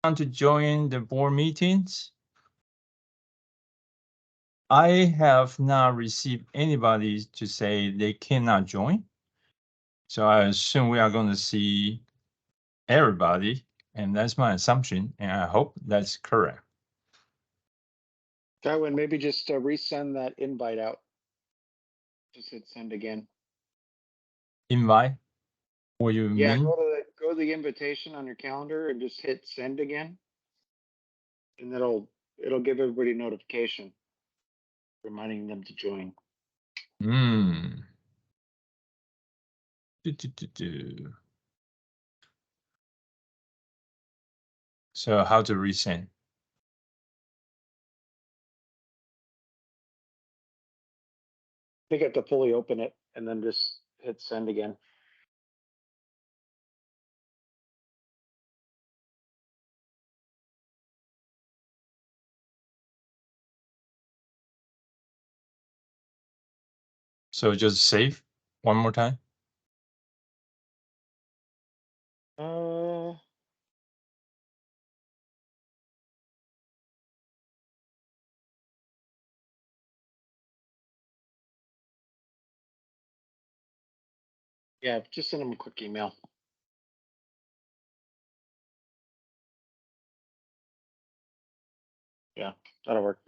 want to join the board meetings? I have not received anybody to say they cannot join. So I assume we are going to see everybody, and that's my assumption, and I hope that's correct. Tywin, maybe just resend that invite out. Just hit send again. Invite? What you Yeah, mean? go to the invitation on your calendar and just hit send again, and it'll give everybody notification, reminding them to join. Hmm. So how to resend? I think I have to fully open it and then just hit send again. So just save one more time. Yeah, just send them a quick email. Yeah, that'll work.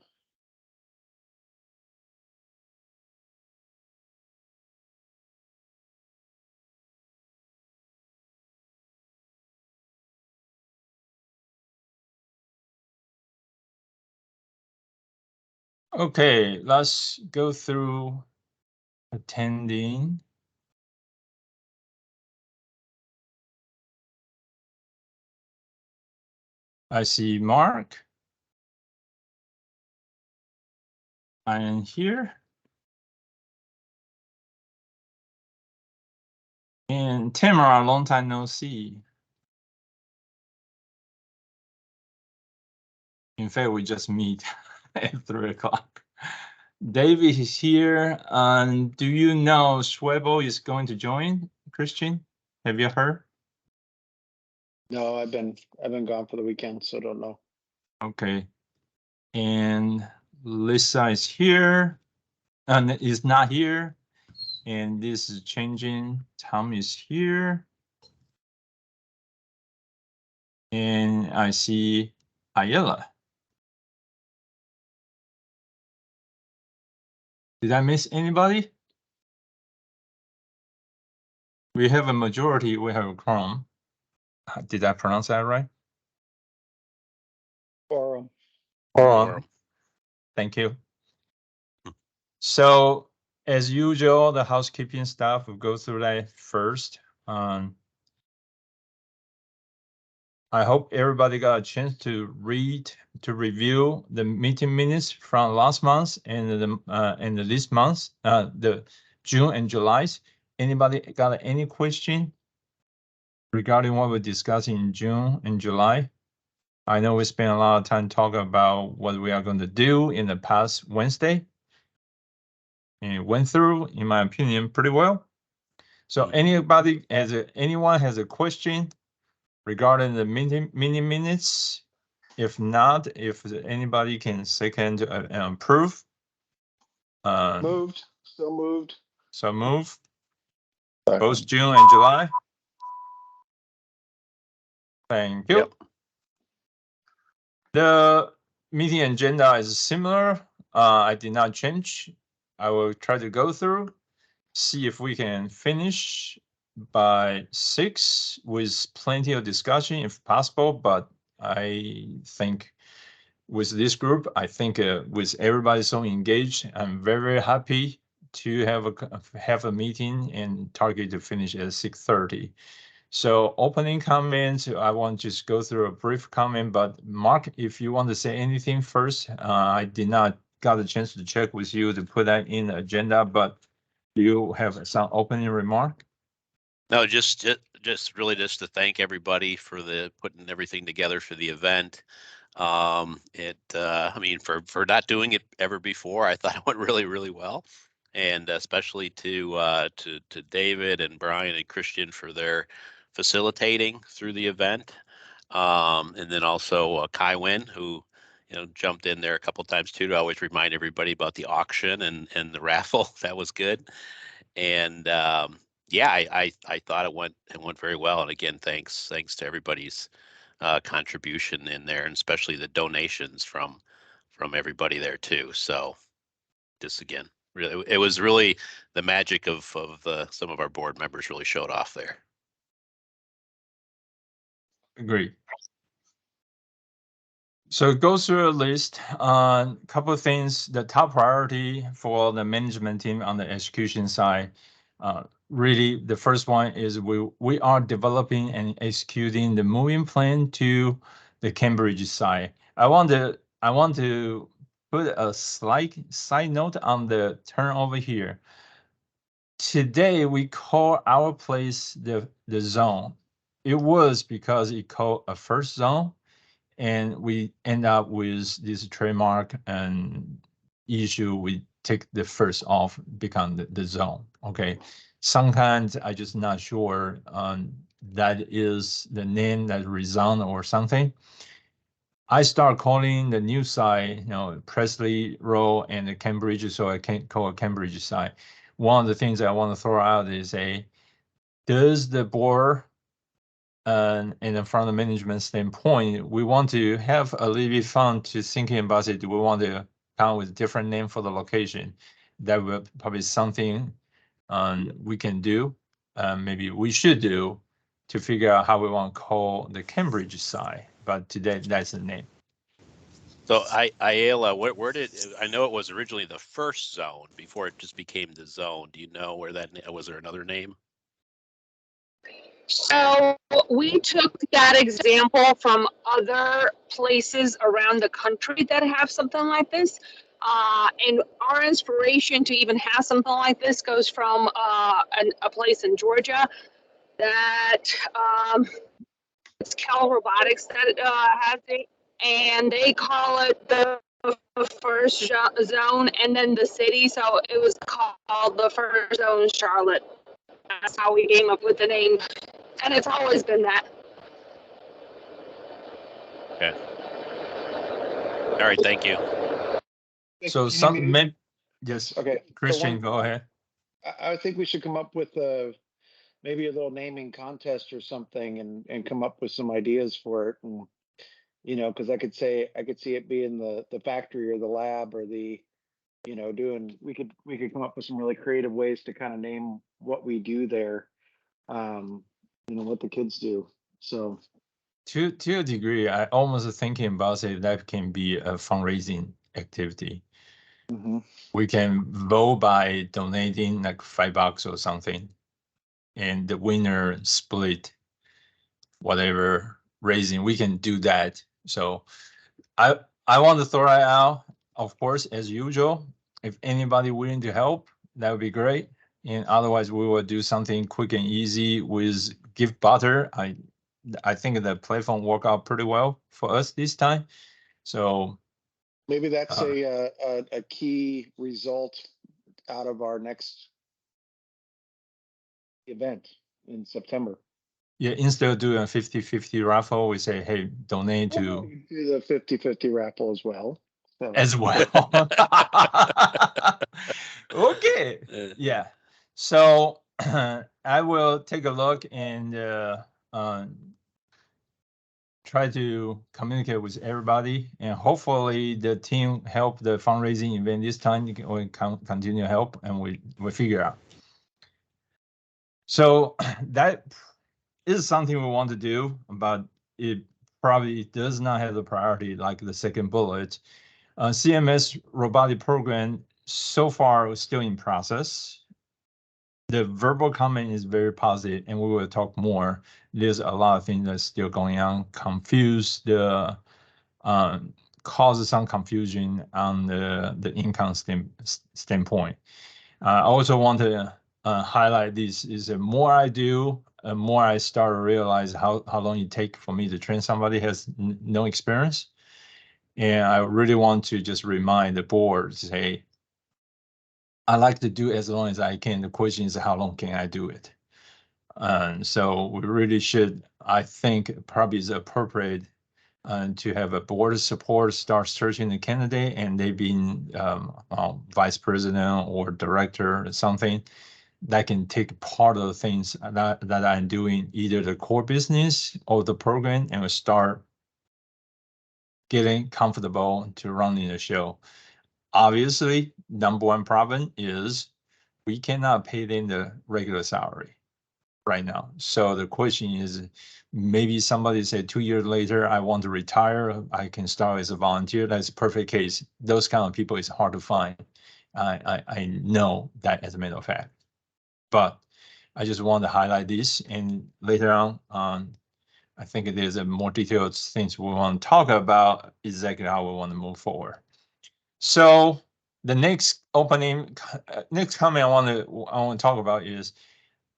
Okay, let's go through attending. I see Mark. I am here. And Tamara, long time no see. In fact, we just meet at 3 o'clock. David is here. Do you know Schwebel is going to join, Christian? Have you heard? No, I've been gone for the weekend, so don't know. Okay. And Lisa is here and is not here. And this is changing. Tom is here. And I see Ayala. Did I miss anybody? We have a majority. We have a quorum. Did I pronounce that right? Quorum. Quorum. Thank you. So as usual, the housekeeping staff will go through that first. I hope everybody got a chance to review the meeting minutes from last month and this month, the June and July's. Anybody got any question regarding what we discussed in June and July? I know we spent a lot of time talking about what we are going to do in the past Wednesday. And it went through, in my opinion, pretty well. So anyone has a question regarding the meeting minutes? If not, if anybody can second approve. Moved. Still moved. So move. Both June and July. Thank you. Yep. The meeting agenda is similar. I did not change. I will try to go through, see if we can finish by 6 with plenty of discussion if possible. But I think with this group, I think with everybody so engaged, I'm very, very happy to have a meeting and target to finish at 6:30. So opening comments, I want to just go through a brief comment, but Mark, if you want to say anything first, I did not got a chance to check with you to put that in the agenda, but do you have some opening remark? No, just really just to thank everybody for putting everything together for the event. I mean, for not doing it ever before, I thought it went really, really well. And especially to David and Brian and Christian for their facilitating through the event. And then also Kai Wynn, who jumped in there a couple times too to always remind everybody about the auction and the raffle. That was good. And yeah, I thought it went very well. And again, thanks to everybody's contribution in there, and especially the donations from everybody there too. So just again, really, it was really the magic of some of our board members really showed off there. Agreed. So go through a list on a couple of things. The top priority for the management team on the execution side, really the first one is we are developing and executing the moving plan to the Cambridge side. I want to put a slight side note on the turnover here. Today we call our place the zone. It was because it called a first zone, and we end up with this trademark and issue. We take the first off, become the zone. Okay, sometimes I just not sure that is the name that resound or something. I start calling the new site, Presley Road and the Cambridge, so I can't call it Cambridge site. One of the things I want to throw out is does the board, and from the management standpoint, we want to have a little bit fun to thinking about it. Do we want to come up with a different name for the location? That will probably something we can do, maybe we should do, to figure out how we want to call the Cambridge side. But today, that's the name. So Ayala, where did, I know it was originally the first zone before it just became the zone. Do you know where that, was there another name? So we took that example from other places around the country that have something like this. And our inspiration to even have something like this goes from a place in Georgia that it's Cal Robotics that has it, and they call it the first zone and then the city. So it was called the First Zone Charlotte. That's how we came up with the name, and it's always been that. Okay. All right, thank you. So yes. Okay. Christian, go ahead. I think we should come up with maybe a little naming contest or something, and come up with some ideas for it. And because I could see it being the factory or the lab or the doing, we could come up with some really creative ways to kind of name what we do there, what the kids do. So to a degree, I almost thinking about it, that can be a fundraising activity. Mm-hmm. We can vote by donating like $5 or something, and the winner split whatever raising. We can do that. So I want to throw it out. Of course, as usual, if anybody willing to help, that would be great. And otherwise, we will do something quick and easy with gift butter. I think the platform worked out pretty well for us this time. So maybe that's a key result out of our next event in September. Yeah, instead of doing a 50-50 raffle, we say, hey, donate to. Do the 50-50 raffle as well. So. As well. Okay. Yeah. So I will take a look and try to communicate with everybody, and hopefully the team help the fundraising event this time. We can continue help, and we figure out. So that is something we want to do, but it probably does not have the priority like the second bullet. CMS robotic program so far is still in process. The verbal comment is very positive, and we will talk more. There's a lot of things that's still going on, causes some confusion on the income standpoint. I also want to highlight this is the more I do, the more I start to realize how long it takes for me to train somebody who has no experience. And I really want to just remind the board, say, I like to do as long as I can. The question is, how long can I do it? And so we really should I think probably is appropriate to have a board support, start searching the candidate, and they've been vice president or director or something that can take part of the things that I'm doing, either the core business or the program, and start getting comfortable to running the show. Obviously, number one problem is we cannot pay them the regular salary right now. So the question is, maybe somebody said 2 years later, I want to retire, I can start as a volunteer. That's a perfect case. Those kind of people is hard to find. I know that as a matter of fact. But I just want to highlight this, and later on, I think there's a more detailed things we want to talk about exactly how we want to move forward. So the next next comment I want to talk about is,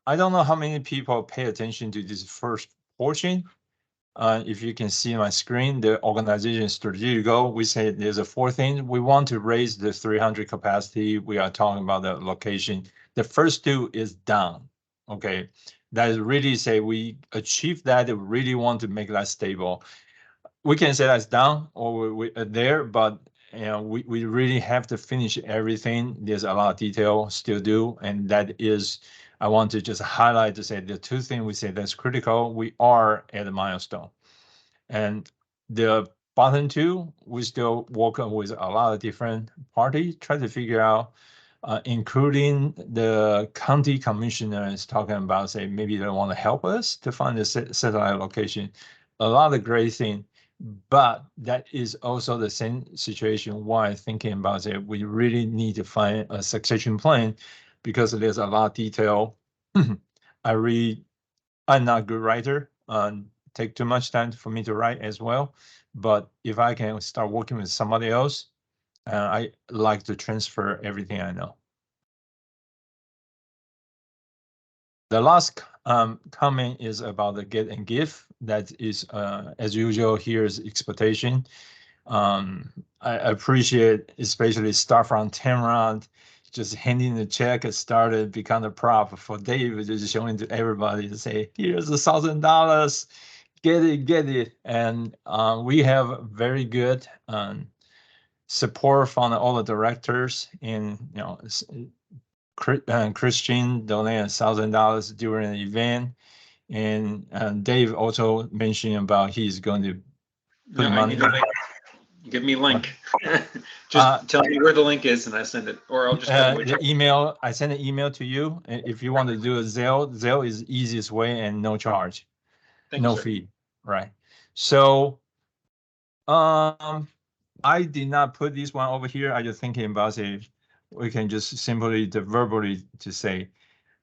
I don't know how many people pay attention to this first portion. If you can see my screen, the organization strategic goal, we say there's a 4 things. We want to raise the 300 capacity. We are talking about the location. The first 2 is done. Okay, that is really say we achieve that. We really want to make that stable. We can say that's done or we are there, but we really have to finish everything. There's a lot of detail still do, and that is, I want to just highlight to say the 2 things we say that's critical. We are at a milestone, and the bottom 2, we still working with a lot of different parties, try to figure out, including the county commissioners talking about, say, maybe they want to help us to find the satellite location. A lot of great thing, but that is also the same situation why thinking about it, we really need to find a succession plan, because there's a lot of detail. I'm not a good writer, take too much time for me to write as well. But if I can start working with somebody else, I like to transfer everything I know. The last comment is about the get and give. That is, as usual, here's expectation. I appreciate, especially start from Tamron, just handing the check, started become a prop for Dave, just showing to everybody to say, here's $1,000, get it. And we have very good support from all the directors, and Christian donated $1,000 during the event, and Dave also mentioned about he's going to put money. Give me a link. Just tell me where the link is, and I send it, or I'll just the email. I send an email to you. If you want to do a Zelle is the easiest way and no charge, no fee, right? So, I did not put this one over here. I just thinking about, say, we can just simply verbally to say,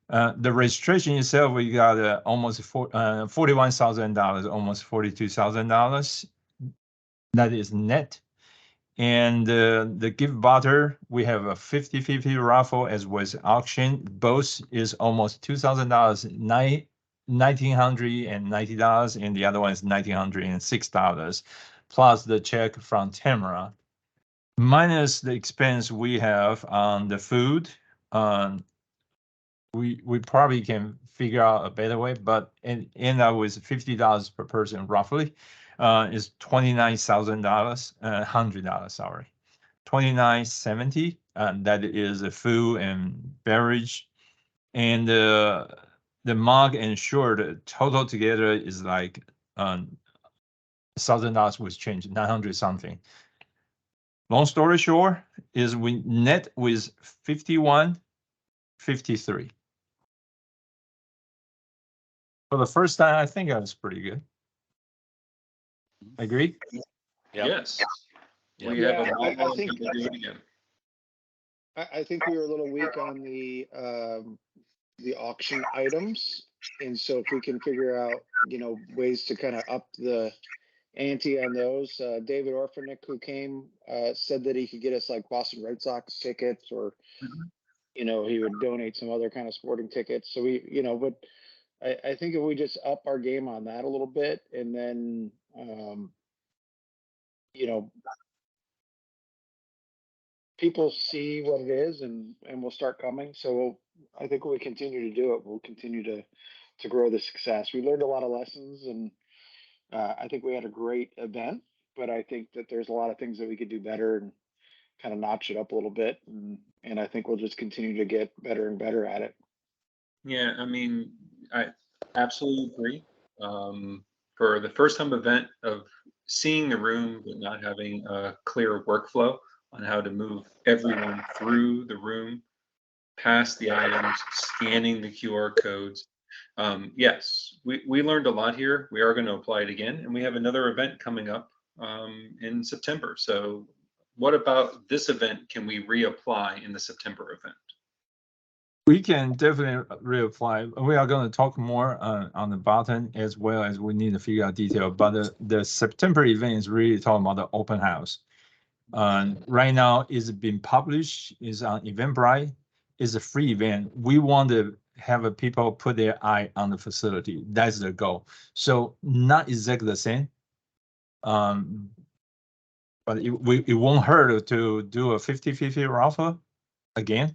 the registration itself, we got almost $41,000, almost $42,000. That is net. And the gift barter, we have a 50-50 raffle as well as auction. Both is almost $2,000, $1,990, and the other one is $1,906, plus the check from Tamara, minus the expense we have on the food. We probably can figure out a better way, but end up with $50 per person roughly. Is $29,000, $100, sorry, $29.70. That is the food and beverage, and the mug and shirt total together is like $1,000 was changed, 900 something. Long story short is we net with 51.53. For the first time, I think that was pretty good. Agree? Yep. Yes. Yep. We have I think we were a little weak on the auction items, and so if we can figure out, ways to kind of up the ante on those. David Orphanik, who came, said that he could get us like Boston Red Sox tickets, or he would donate some other kind of sporting tickets. So but I think if we just up our game on that a little bit, and then people see what it is, and we'll start coming. So I think when we continue to do it, we'll continue to grow the success. We learned a lot of lessons, and I think we had a great event. But I think that there's a lot of things that we could do better and kind of notch it up a little bit. And I think we'll just continue to get better and better at it. Yeah, I mean, I absolutely agree. For the first time event of seeing the room but not having a clear workflow on how to move everyone through the room, past the items, scanning the QR codes. Yes, we learned a lot here. We are going to apply it again, and we have another event coming up in September. So what about this event can we reapply in the September event? We can definitely reapply. We are going to talk more on the bottom, as well as we need to figure out detail. But the September event is really talking about the open house. Right now, it's been published. It's on Eventbrite. It's a free event. We want to have people put their eye on the facility. That's the goal. So not exactly the same. But it won't hurt to do a 50-50 raffle again.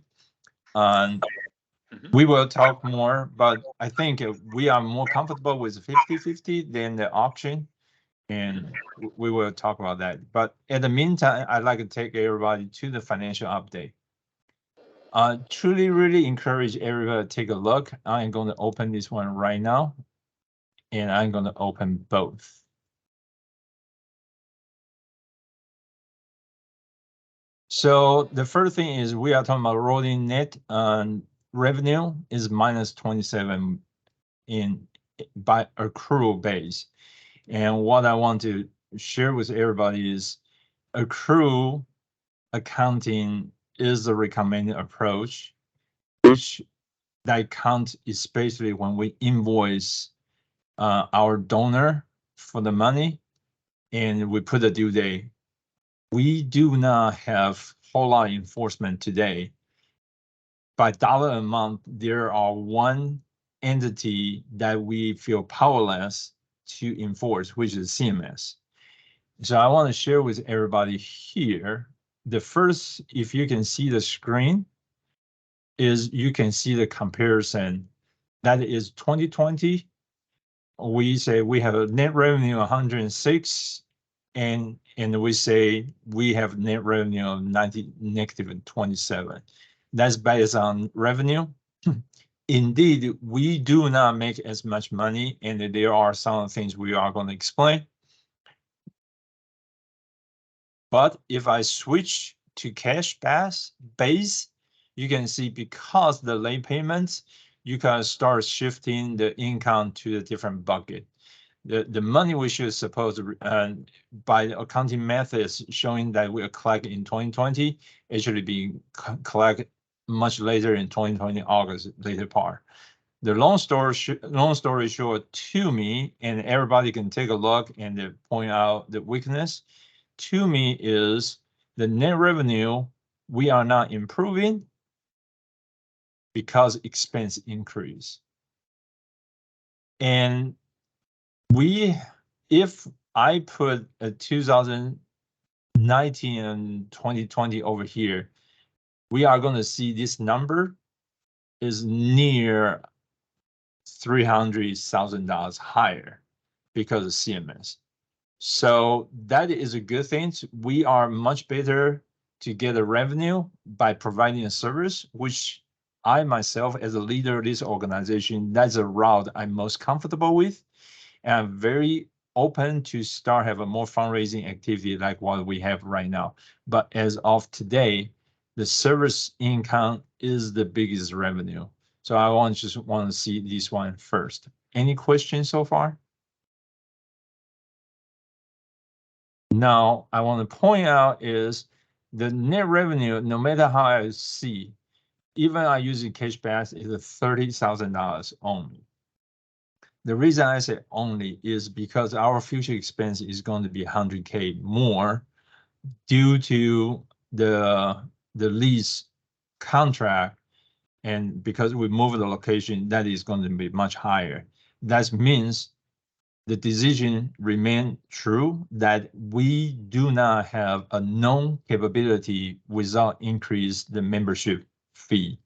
We will talk more, but I think we are more comfortable with 50-50 than the auction, and we will talk about that. But in the meantime, I'd like to take everybody to the financial update. Truly, really encourage everybody to take a look. I'm going to open this one right now, and I'm going to open both. So the first thing is we are talking about rolling net revenue is minus 27 by accrual base. And what I want to share with everybody is accrual accounting is the recommended approach, which that count especially when we invoice our donor for the money and we put a due date. We do not have whole lot of enforcement today. By dollar amount, there are one entity that we feel powerless to enforce, which is CMS. So I want to share with everybody here. The first, if you can see the screen, is you can see the comparison. That is 2020. We say we have a net revenue 106, and we say we have net revenue of negative 27. That's based on revenue. Indeed, we do not make as much money, and there are some things we are going to explain. But if I switch to cash base, you can see because the late payments, you can start shifting the income to a different bucket. The money we should suppose by the accounting methods showing that we are collecting in 2020 actually being collected much later in 2020 August later part. The long story short to me, and everybody can take a look and point out the weakness to me is the net revenue. We are not improving because expense increase. And if I put a 2019 and 2020 over here, we are going to see this number is near $300,000 higher because of CMS. So that is a good thing. We are much better to get a revenue by providing a service, which I myself, as a leader of this organization, that's a route I'm most comfortable with. And I'm very open to start have a more fundraising activity like what we have right now. But as of today, the service income is the biggest revenue. So I just want to see this one first. Any questions so far? Now, I want to point out is the net revenue, no matter how I see, even I using cash back, is $30,000 only. The reason I say only is because our future expense is going to be $100K more due to the lease contract, and because we move the location, that is going to be much higher. That means the decision remain true that we do not have a known capability without increase the membership fee,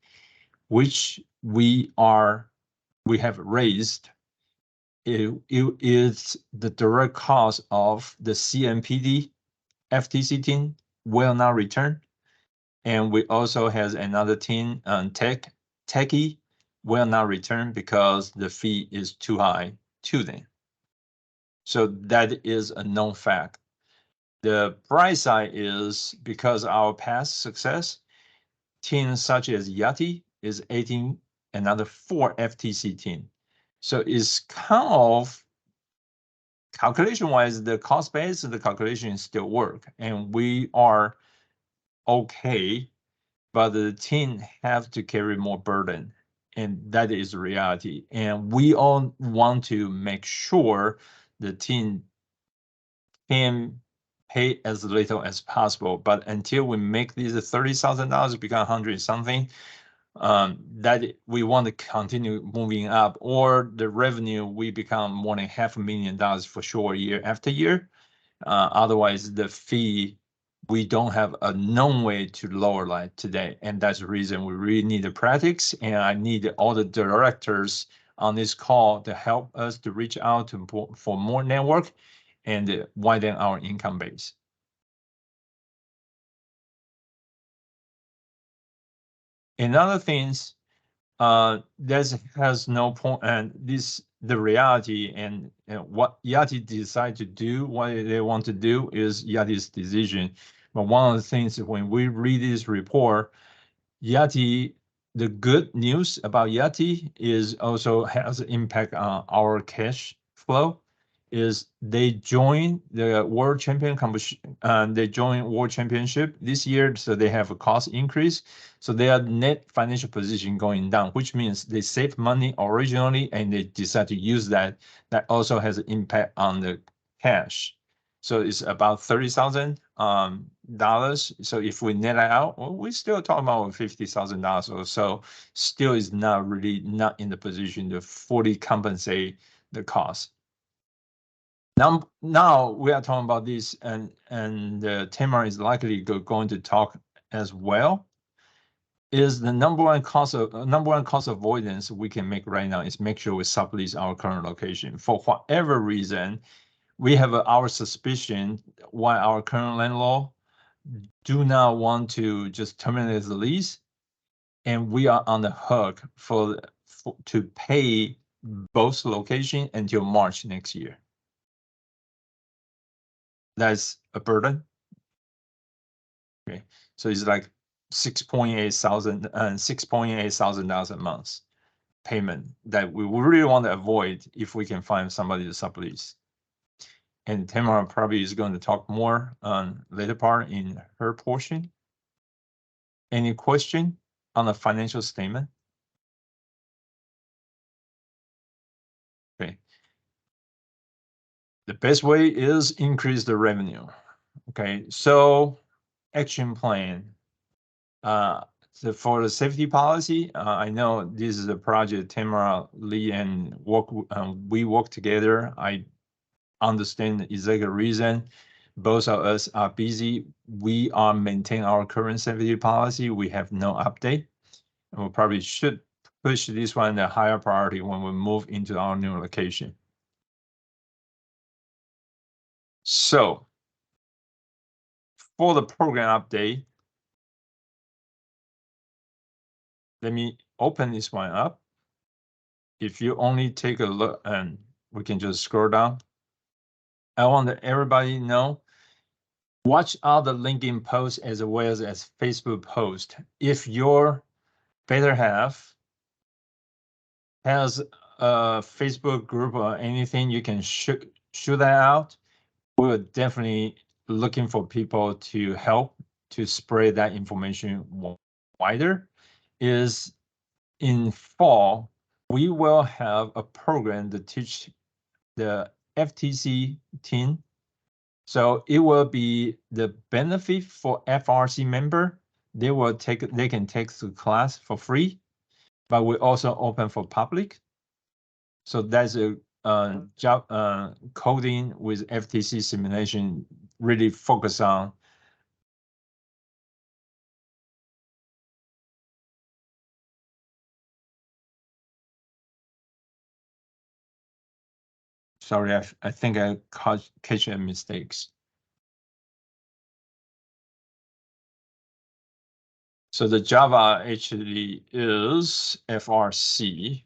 which we are we have raised, it is the direct cost of the CMPD FTC team will not return. And we also has another team, techie will not return because the fee is too high to them. So that is a known fact. The bright side is because our past success, teams such as Yati is adding another 4 FTC team. So it's kind of calculation-wise, the cost base of the calculation still work, and we are okay, but the team have to carry more burden, and that is reality. And we all want to make sure the team can pay as little as possible. But until we make these $30,000 become 100 something, that we want to continue moving up, or the revenue we become more than $500,000 for sure year after year. Otherwise, the fee, we don't have a known way to lower that today. And that's the reason we really need the practice. And I need all the directors on this call to help us to reach out for more network and widen our income base. And other things, that has no point, and the reality and what Yati decide to do, what they want to do is Yati's decision. But one of the things when we read this report, Yati, the good news about Yati is also has an impact on our cash flow. Is they join the world champion competition, they join world championship this year, so they have a cost increase. So their net financial position going down, which means they save money originally and they decide to use that. That also has an impact on the cash. So it's about $30,000. So if we net it out, well, we still talking about $50,000 or so. Still is not in the position to fully compensate the cost. Now we are talking about this, and Tamara is likely going to talk as well. Is the number one cost avoidance we can make right now is make sure we sublease our current location. For whatever reason, we have our suspicion why our current landlord do not want to just terminate the lease, and we are on the hook to pay both location until March next year. That's a burden. Okay, so it's like $6,800 a month payment that we really want to avoid if we can find somebody to sublease. And Tamara probably is going to talk more on later part in her portion. Any question on the financial statement? Okay. The best way is increase the revenue. Okay, so action plan. So for the safety policy, I know this is a project Tamara, Lee, and we work together. I understand the exact reason. Both of us are busy. We are maintaining our current safety policy. We have no update. And we probably should push this one a higher priority when we move into our new location. So for the program update, let me open this one up. If you only take a look, and we can just scroll down. I want everybody to know, watch all the LinkedIn posts as well as Facebook post. If your better half has a Facebook group or anything, you can shoot that out. We're definitely looking for people to help to spread that information wider. Is in fall, we will have a program to teach the FTC team. So it will be the benefit for FRC member. They can take the class for free, but we also open for public. So that's a job coding with FTC simulation, really focus on Sorry, I think I catch a mistakes. So the Java actually is FRC.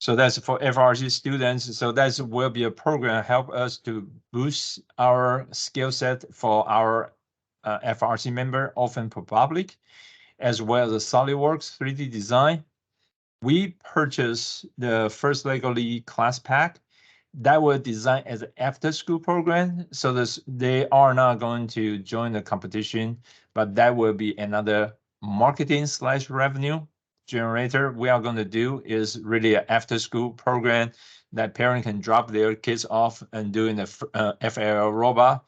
So that's for FRC students. So that will be a program help us to boost our skill set for our FRC member, often for public, as well as SolidWorks 3D design. We purchased the first Legally class pack that was designed as an after-school program. So they are not going to join the competition, but that will be another marketing/revenue generator. We are going to do is really an after-school program that parents can drop their kids off and doing the FAL robot,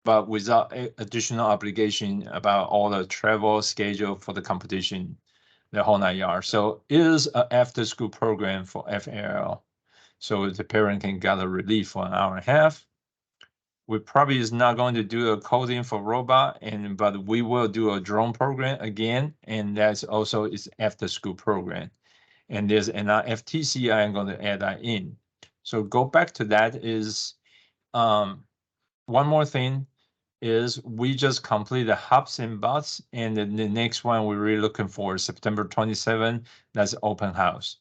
but without additional obligation about all the travel schedule for the competition, the whole 9 yards. So it is an after-school program for FAL. So the parent can get a relief for an hour and a half. We probably is not going to do a coding for robot, but we will do a drone program again, and that's also is after-school program. And there's an FTC I'm going to add that in. So go back to that is one more thing is we just completed hubs and bots, and then the next one we're really looking for is September 27. That's open house.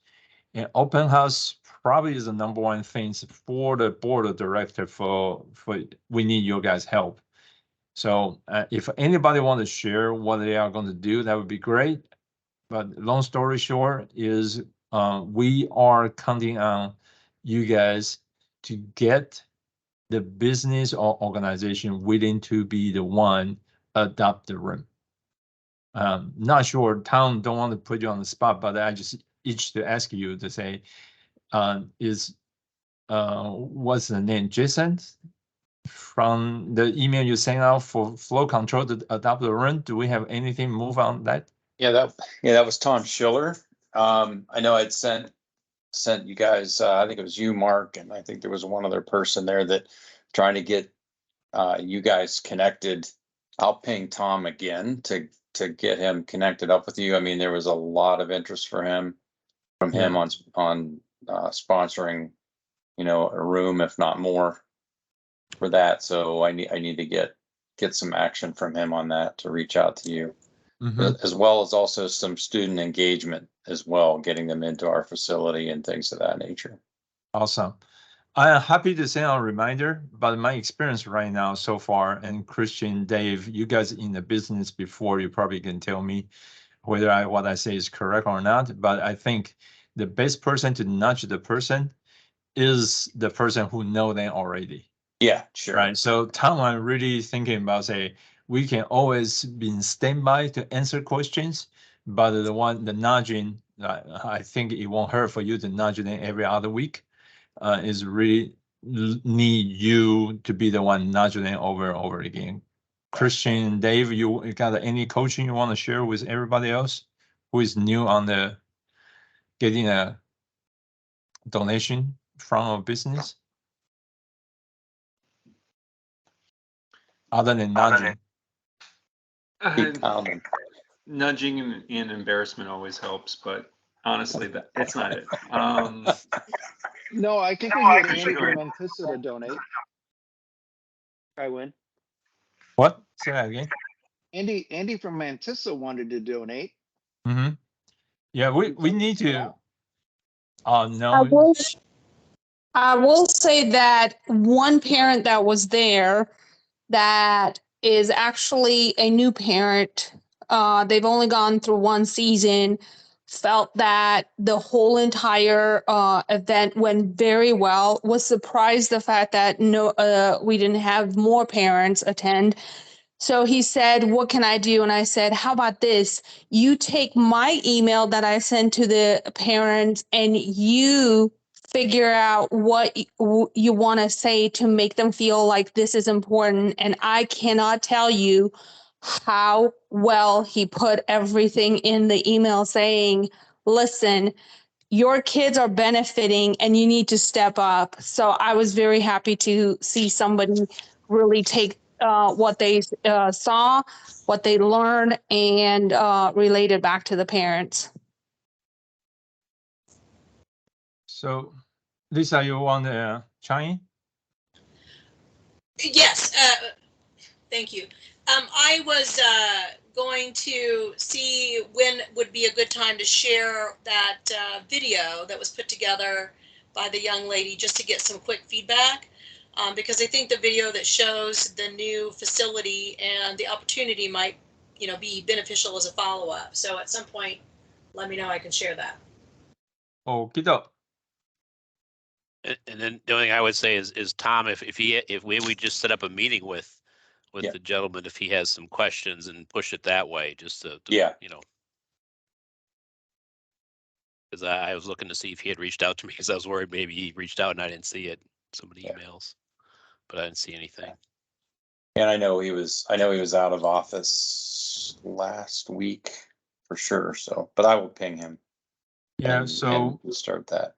And open house probably is the number one thing for the board of director for we need your guys' help. So if anybody want to share what they are going to do, that would be great. But long story short is we are counting on you guys to get the business or organization willing to be the one adopt the room. Not sure, Tom, don't want to put you on the spot, but I just itch to ask you to say, what's the name, Jason? From the email you sent out for flow control to adopt the room, do we have anything move on that? Yeah, that was Tom Schiller. I know I'd sent you guys, I think it was you, Mark, and I think there was one other person there that trying to get you guys connected. I'll ping Tom again to get him connected up with you. I mean, there was a lot of interest from him on sponsoring, a room, if not more, for that. So I need to get some action from him on that to reach out to you. As well as also some student engagement as well, getting them into our facility and things of that nature. Awesome. I am happy to send a reminder, but my experience right now so far, and Christian, Dave, you guys in the business before, you probably can tell me whether what I say is correct or not, but I think the best person to nudge the person is the person who know them already. Yeah, sure. Right. So Tom, I'm really thinking about say we can always be in standby to answer questions, but the nudging, I think it won't hurt for you to nudge them every other week. Is really need you to be the one nudging them over and over again. Christian, Dave, you got any coaching you want to share with everybody else who is new on the getting a donation from a business? Other than nudging. Nudging and embarrassment always helps, but honestly, it's not it. No, I think we can get Andy from Mantissa to donate. I win. What? Say that again. Andy from Mantissa wanted to donate. Mm-hmm. Yeah, we need to. No. I will say that one parent that was there that is actually a new parent. They've only gone through one season, felt that the whole entire event went very well, was surprised the fact that we didn't have more parents attend. So he said, what can I do? And I said, how about this? You take my email that I sent to the parents and you figure out what you want to say to make them feel like this is important. And I cannot tell you how well he put everything in the email saying, listen, your kids are benefiting and you need to step up. So I was very happy to see somebody really take what they saw, what they learned, and relate it back to the parents. So Lisa, you want to chime in? Yes, thank you. I was going to see when would be a good time to share that video that was put together by the young lady, just to get some quick feedback. Because I think the video that shows the new facility and the opportunity might, be beneficial as a follow-up. So at some point, let me know, I can share that. Okay, doke. And then the only thing I would say is Tom, if we just set up a meeting with Yeah. the gentleman, if he has some questions, and push it that way, just to Yeah. Because I was looking to see if he had reached out to me, because I was worried maybe he reached out and I didn't see it. So many emails, but I didn't see anything. And I know he was out of office last week for sure. So, but I will ping him. Yeah, and so we'll start that.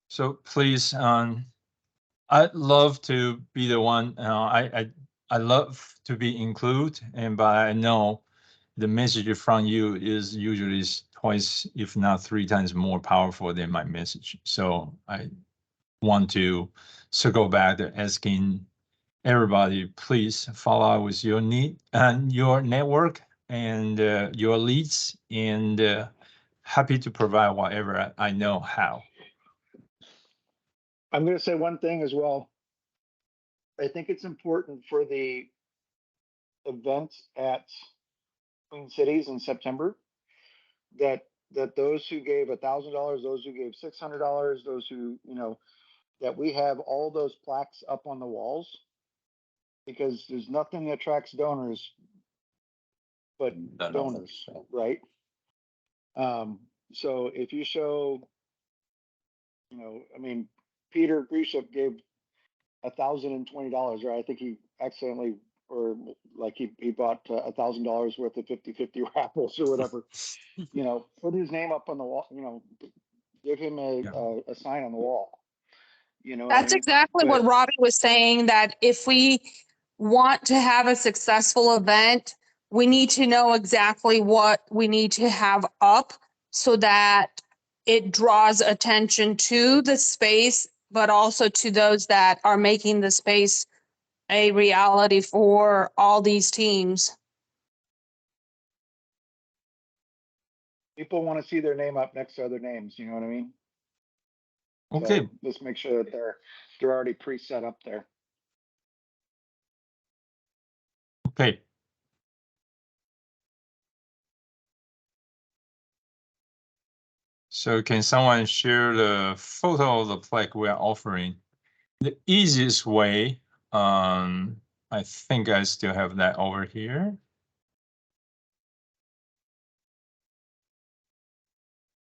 So please, I'd love to be the one. I love to be included, but I know the message from you is usually twice, if not three times more powerful than my message. So I want to circle back to asking everybody, please follow up with your need and your network and your leads, and happy to provide whatever I know how. I'm going to say one thing as well. I think it's important for the events at Queen Cities in September that those who gave $1,000, those who gave $600, those who, that we have all those plaques up on the walls, because there's nothing that attracts donors but donors, right? So if you show, I mean, Peter Grisham gave $1,020, right? I think he accidentally, or like he bought $1,000 worth of 50/50 raffles or whatever. Put his name up on the wall. Give him a sign on the wall. That's exactly what Robbie was saying, that if we want to have a successful event, we need to know exactly what we need to have up so that it draws attention to the space, but also to those that are making the space a reality for all these teams. People want to see their name up next to other names. You know what I mean? Okay. So let's make sure that they're already preset up there. Okay. So can someone share the photo of the plaque we are offering? The easiest way, I think I still have that over here.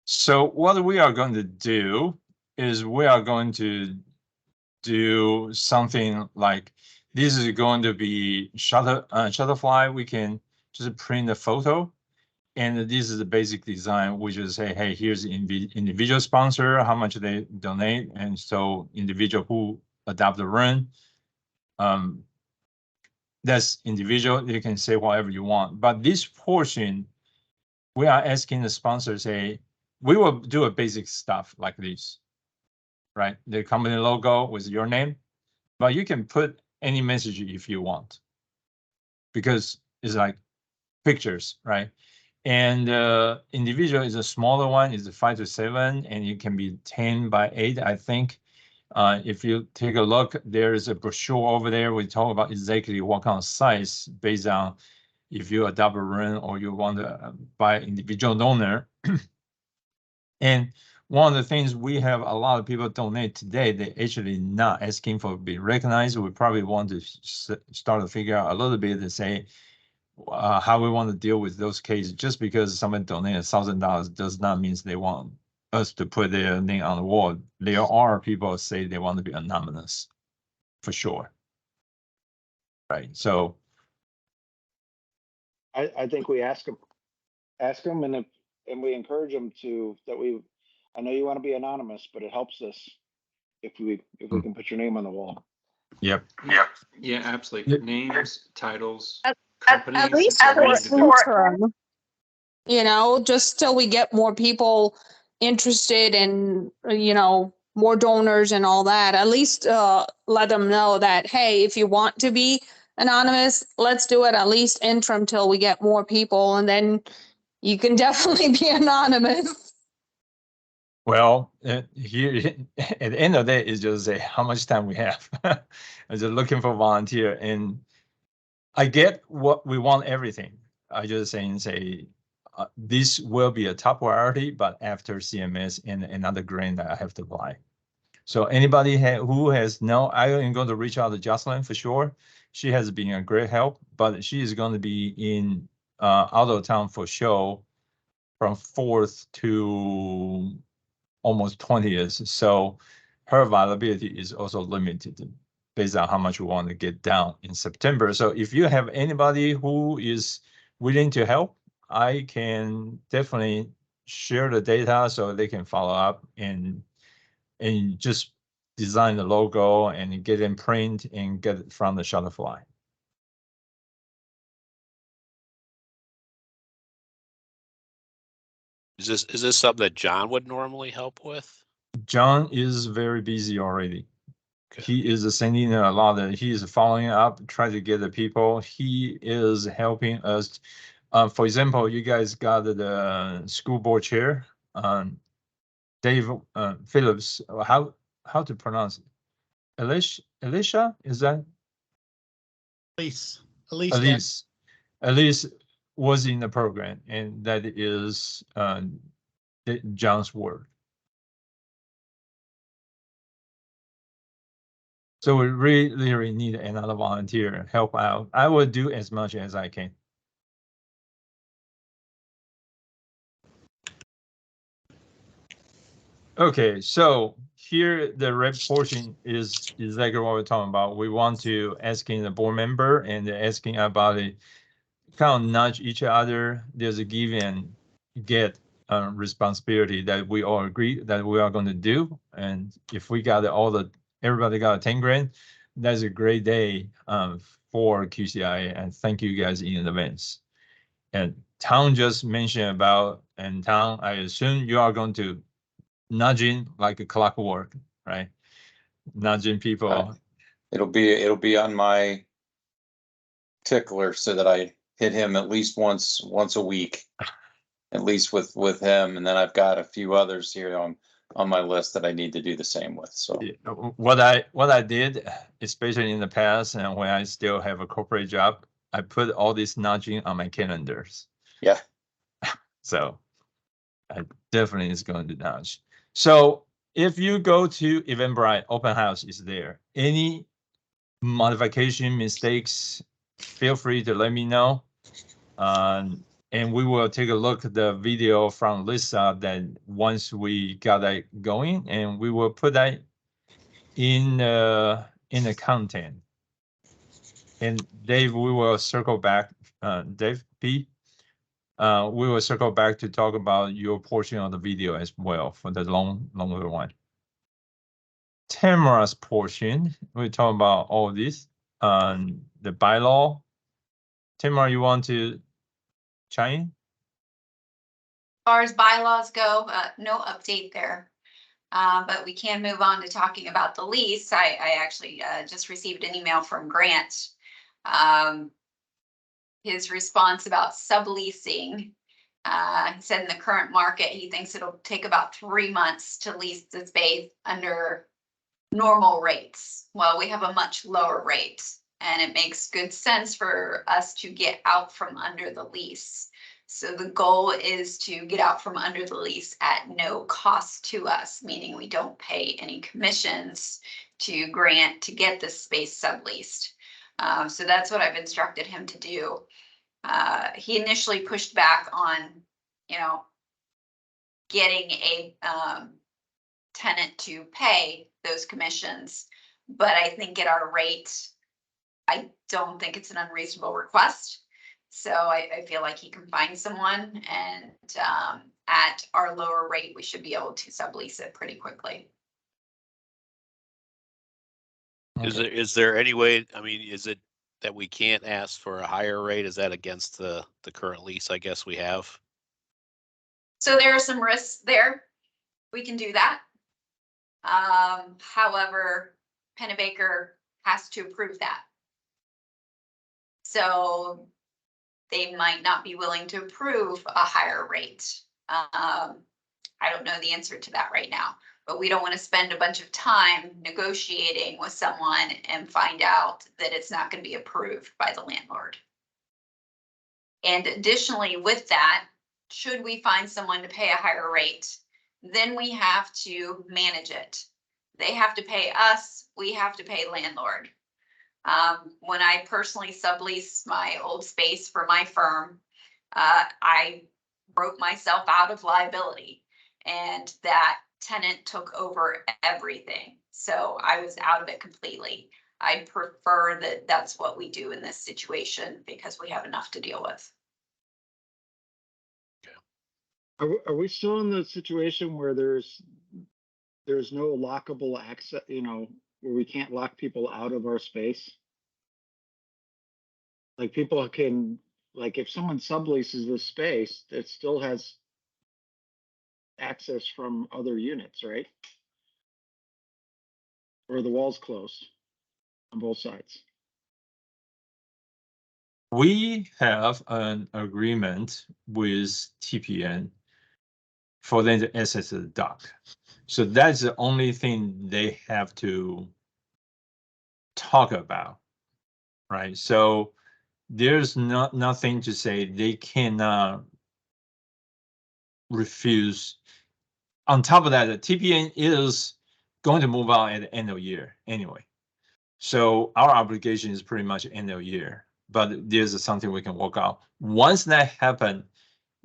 So what we are going to do is we are going to do something like this is going to be Shutterfly. We can just print a photo. And this is the basic design. We just say, hey, here's the individual sponsor, how much they donate. And so individual who adopt the run, that's individual. You can say whatever you want. But this portion, we are asking the sponsor, say, we will do a basic stuff like this, right? The company logo with your name, but you can put any message if you want, because it's like pictures, right? And individual is a smaller one, is a 5 to 7, and it can be 10 by 8, I think. If you take a look, there is a brochure over there. We talk about exactly what kind of size based on if you adopt a run or you want to buy individual donor. And one of the things we have a lot of people donate today, they actually not asking for being recognized. We probably want to start to figure out a little bit to say how we want to deal with those cases. Just because someone donated $1,000 does not mean they want us to put their name on the wall. There are people who say they want to be anonymous, for sure. Right. So I think we ask them, and we encourage them to I know you want to be anonymous, but it helps us if we can put your name on the wall. Yep. Yeah, absolutely. Yep. Names, titles, At companies. least for interim, just till we get more people interested in, more donors and all that, at least let them know that, hey, if you want to be anonymous, let's do it at least interim till we get more people, and then you can definitely be anonymous. Well, here at the end of the day, it's just say how much time we have. I'm just looking for volunteer, and I get what we want everything. I just saying say this will be a top priority, but after CMS and another grant that I have to apply. So anybody who has no, I am going to reach out to Jocelyn for sure. She has been a great help, but she is going to be in out of town for show from 4th to almost 20th. So her availability is also limited based on how much we want to get down in September. So if you have anybody who is willing to help, I can definitely share the data so they can follow up and just design the logo and get it print and get it from the Shutterfly. Is this something that John would normally help with? John is very busy already. Okay. He is sending a lot of, he is following up, trying to get the people. He is helping us. For example, you guys got the school board chair, Dave Phillips. How to pronounce it? Alicia, is that? Elise was in the program, and that is John's word. So we really need another volunteer help out. I will do as much as I can. Okay, so here the red portion is exactly what we're talking about. We want to asking the board member and asking about it, kind of nudge each other. There's a give and get responsibility that we all agree that we are going to do. And if we got everybody got a 10 grand, that's a great day for QCRA. And thank you guys in advance. And Town just mentioned about, and Town, I assume you are going to nudging like a clockwork, right? Nudging people. It'll be on my tickler so that I hit him at least once a week, at least with him, and then I've got a few others here on my list that I need to do the same with. So what I did, especially in the past and when I still have a corporate job, I put all this nudging on my calendars. Yeah. So I definitely is going to nudge. So if you go to Eventbrite, open house is there. Any modification mistakes, feel free to let me know. And we will take a look at the video from Lisa that once we got that going, and we will put that in the content. And Dave, we will circle back, Dave P. We will circle back to talk about your portion of the video as well for the longer one. Tamara's portion, we talk about all this, the bylaw. Tamara, you want to chime in? As far as bylaws go, no update there. But we can move on to talking about the lease. I actually just received an email from Grant. His response about subleasing. He said in the current market, he thinks it'll take about 3 months to lease the space under normal rates. Well, we have a much lower rate, and it makes good sense for us to get out from under the lease. So the goal is to get out from under the lease at no cost to us, meaning we don't pay any commissions to Grant to get this space subleased. So that's what I've instructed him to do. He initially pushed back on, getting a tenant to pay those commissions, but I think at our rate, I don't think it's an unreasonable request. So I feel like he can find someone, and at our lower rate, we should be able to sublease it pretty quickly. Is there any way, I mean, is it that we can't ask for a higher rate? Is that against the current lease, I guess we have? So there are some risks there. We can do that. However, Pennebaker has to approve that. So they might not be willing to approve a higher rate. I don't know the answer to that right now, but we don't want to spend a bunch of time negotiating with someone and find out that it's not going to be approved by the landlord. And additionally, with that, should we find someone to pay a higher rate, then we have to manage it. They have to pay us, we have to pay landlord. When I personally subleased my old space for my firm, I wrote myself out of liability, and that tenant took over everything. So I was out of it completely. I prefer that that's what we do in this situation because we have enough to deal with. Are we still in the situation where there's no lockable access, you know, where we can't lock people out of our space? Like people can, like if someone subleases this space, it still has access from other units, right? Or the wall's closed on both sides. We have an agreement with TPN for them to access the dock. So that's the only thing they have to talk about, right? So there's nothing to say they cannot refuse. On top of that, the TPN is going to move out at the end of the year anyway. So our obligation is pretty much end of year, but there's something we can work out. Once that happens,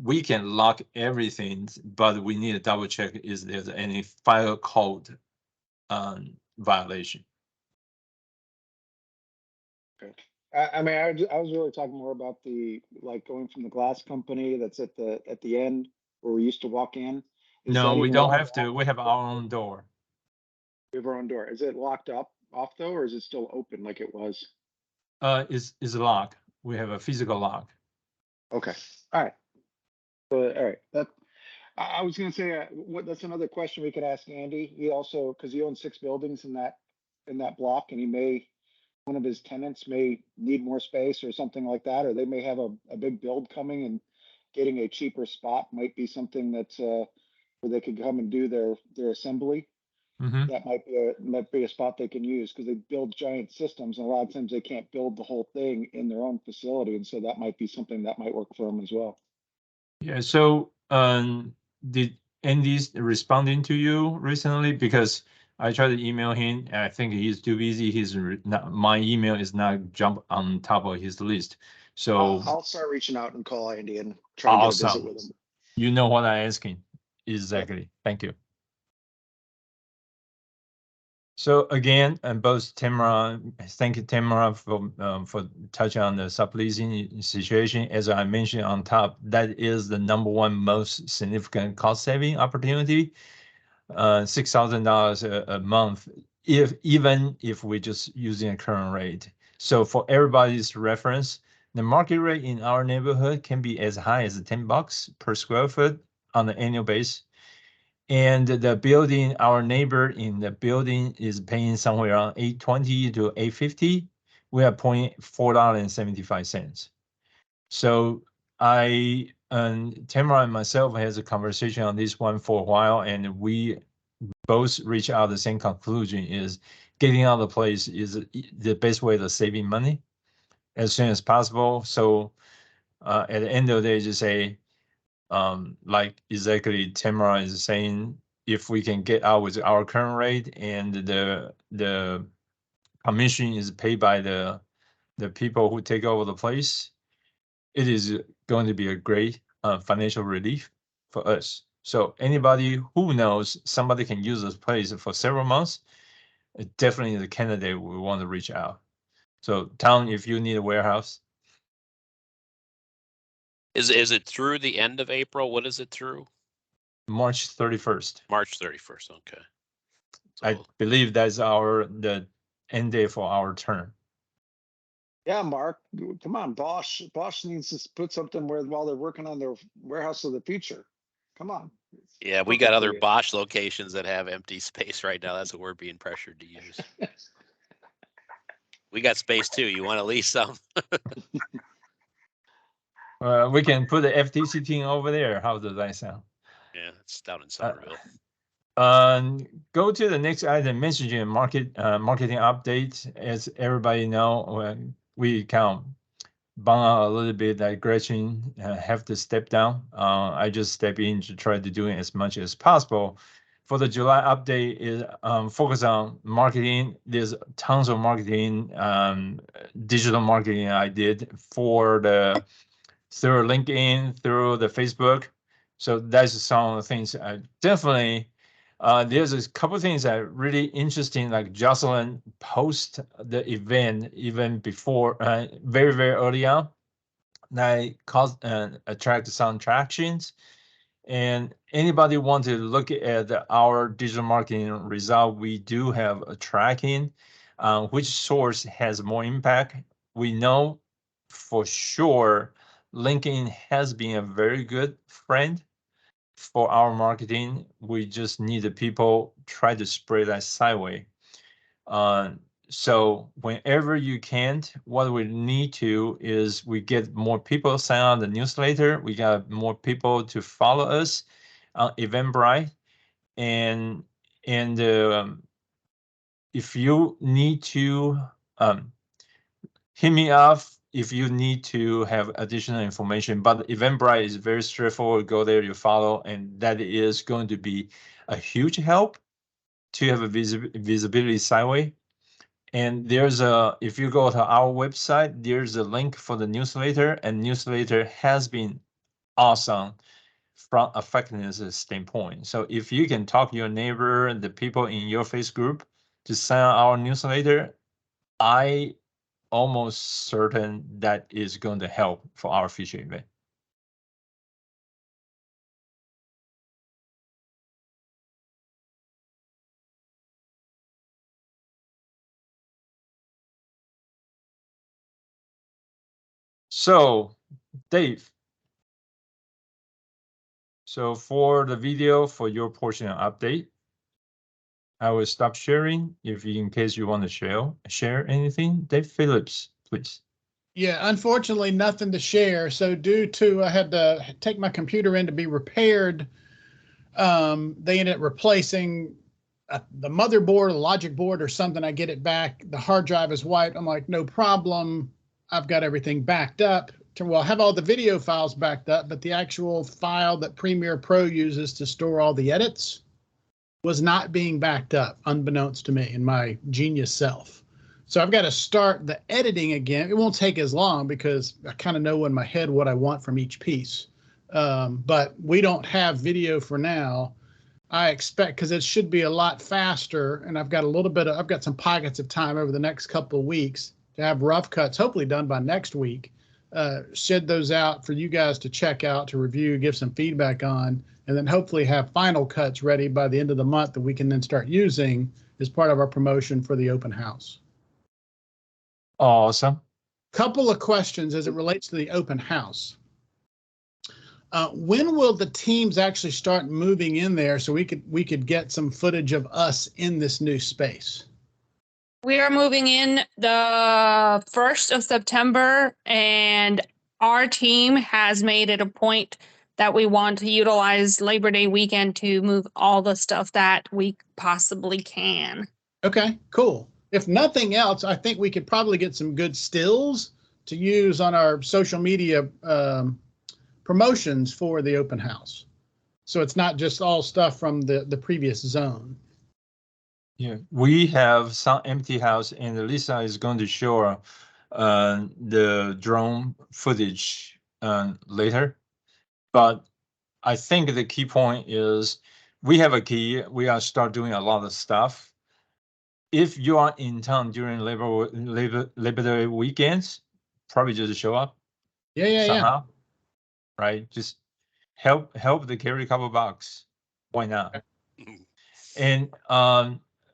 we can lock everything, but we need to double check is there any file code violation. Okay. I mean, I was really talking more about the, like going from the glass company that's at the end where we used to walk in. Is No, that we even don't locked have to. We have our own door. We have our own door. Is it locked off though, or is it still open like it was? Is a lock. We have a physical lock. Okay. All right. All right. That I was gonna say, that's another question we could ask Andy. He also, because he owns 6 buildings in that block, and one of his tenants may need more space or something like that, or they may have a big build coming, and getting a cheaper spot might be something that's where they could come and do their assembly. Mm-hmm. That might be a spot they can use, because they build giant systems, and a lot of times they can't build the whole thing in their own facility, and so that might be something that might work for them as well. Yeah. So did Andy responding to you recently? Because I tried to email him, and I think he's too busy. My email is not jump on top of his list. So I'll start reaching out and call Andy and try to get a visit with him. You know what I'm asking. Exactly. Yep. Thank you. So again, and both Tamara, thank you, Tamara, for touching on the subleasing situation. As I mentioned on top, that is the #1 most significant cost saving opportunity. $6,000 a month, even if we're just using a current rate. So for everybody's reference, the market rate in our neighborhood can be as high as $10 per square foot on an annual basis. And the building, our neighbor in the building is paying somewhere around $820 to $850. We are paying $4.75. So Tamara and myself has a conversation on this one for a while, and we both reach out the same conclusion: is getting out of the place is the best way to saving money as soon as possible. So at the end of the day, just say, like exactly Tamara is saying, if we can get out with our current rate and the commission is paid by the people who take over the place, it is going to be a great financial relief for us. So anybody who knows somebody can use this place for several months, definitely the candidate we want to reach out. So Tom, if you need a warehouse. Is it through the end of April? What is it through? March 31st. March 31st. Okay. So, I believe that's the end date for our term. Yeah, Mark, come on, Bosch needs to put something while they're working on their warehouse of the future. Come on. Yeah, we got other Perfectly. Bosch locations that have empty space right now. That's what we're being pressured to use. We got space too. You want to lease some? We can put the FTC team over there. How does that sound? Yeah, it's down in Somerville. Go to the next item, messaging and marketing update. As everybody know, when we count bung out a little bit that Gretchen have to step down. I just step in to try to do it as much as possible. For the July update is focus on marketing. There's tons of marketing, digital marketing I did for through LinkedIn, through the Facebook. So that's some of the things I definitely. There's a couple of things that are really interesting, like Jocelyn post the event even before, very, very early on, that caused attract some tractions. And anybody want to look at our digital marketing result, we do have a tracking, which source has more impact. We know for sure LinkedIn has been a very good friend for our marketing. We just need the people try to spread that sideways. So whenever you can't, what we need to is we get more people sign on the newsletter. We got more people to follow us on Eventbrite, and if you need to hit me up if you need to have additional information. But Eventbrite is very straightforward. Go there, you follow, and that is going to be a huge help to have a visibility sideways. And there's if you go to our website, there's a link for the newsletter, and newsletter has been awesome from effectiveness standpoint. So if you can talk to your neighbor and the people in your face group to sign up our newsletter, I almost certain that is going to help for our future event. So, Dave. So for the video for your portion of update, I will stop sharing. If in case you want to share anything, Dave Phillips, please. Yeah, unfortunately, nothing to share. So due to I had to take my computer in to be repaired, they ended up replacing the motherboard, the logic board, or something. I get it back. The hard drive is wiped. I'm like, no problem. I've got everything backed up. Well, I have all the video files backed up, but the actual file that Premiere Pro uses to store all the edits was not being backed up, unbeknownst to me and my genius self. So I've got to start the editing again. It won't take as long because I kind of know in my head what I want from each piece. But we don't have video for now. I expect, because it should be a lot faster, and I've got I've got some pockets of time over the next couple of weeks to have rough cuts, hopefully done by next week. Shed those out for you guys to check out, to review, give some feedback on, and then hopefully have final cuts ready by the end of the month that we can then start using as part of our promotion for the open house. Awesome. Couple of questions as it relates to the open house. When will the teams actually start moving in there so we could get some footage of us in this new space? We are moving in the 1st of September, and our team has made it a point that we want to utilize Labor Day weekend to move all the stuff that we possibly can. Okay, cool. If nothing else, I think we could probably get some good stills to use on our social media promotions for the open house. So it's not just all stuff from the previous zone. Yeah, we have some empty house, and Lisa is going to show the drone footage later. But I think the key point is we have a key. We are start doing a lot of stuff. If you are in town during Labor Day weekends, probably just show up. Yeah. Somehow, right? Just help to carry a couple bucks. Why not? And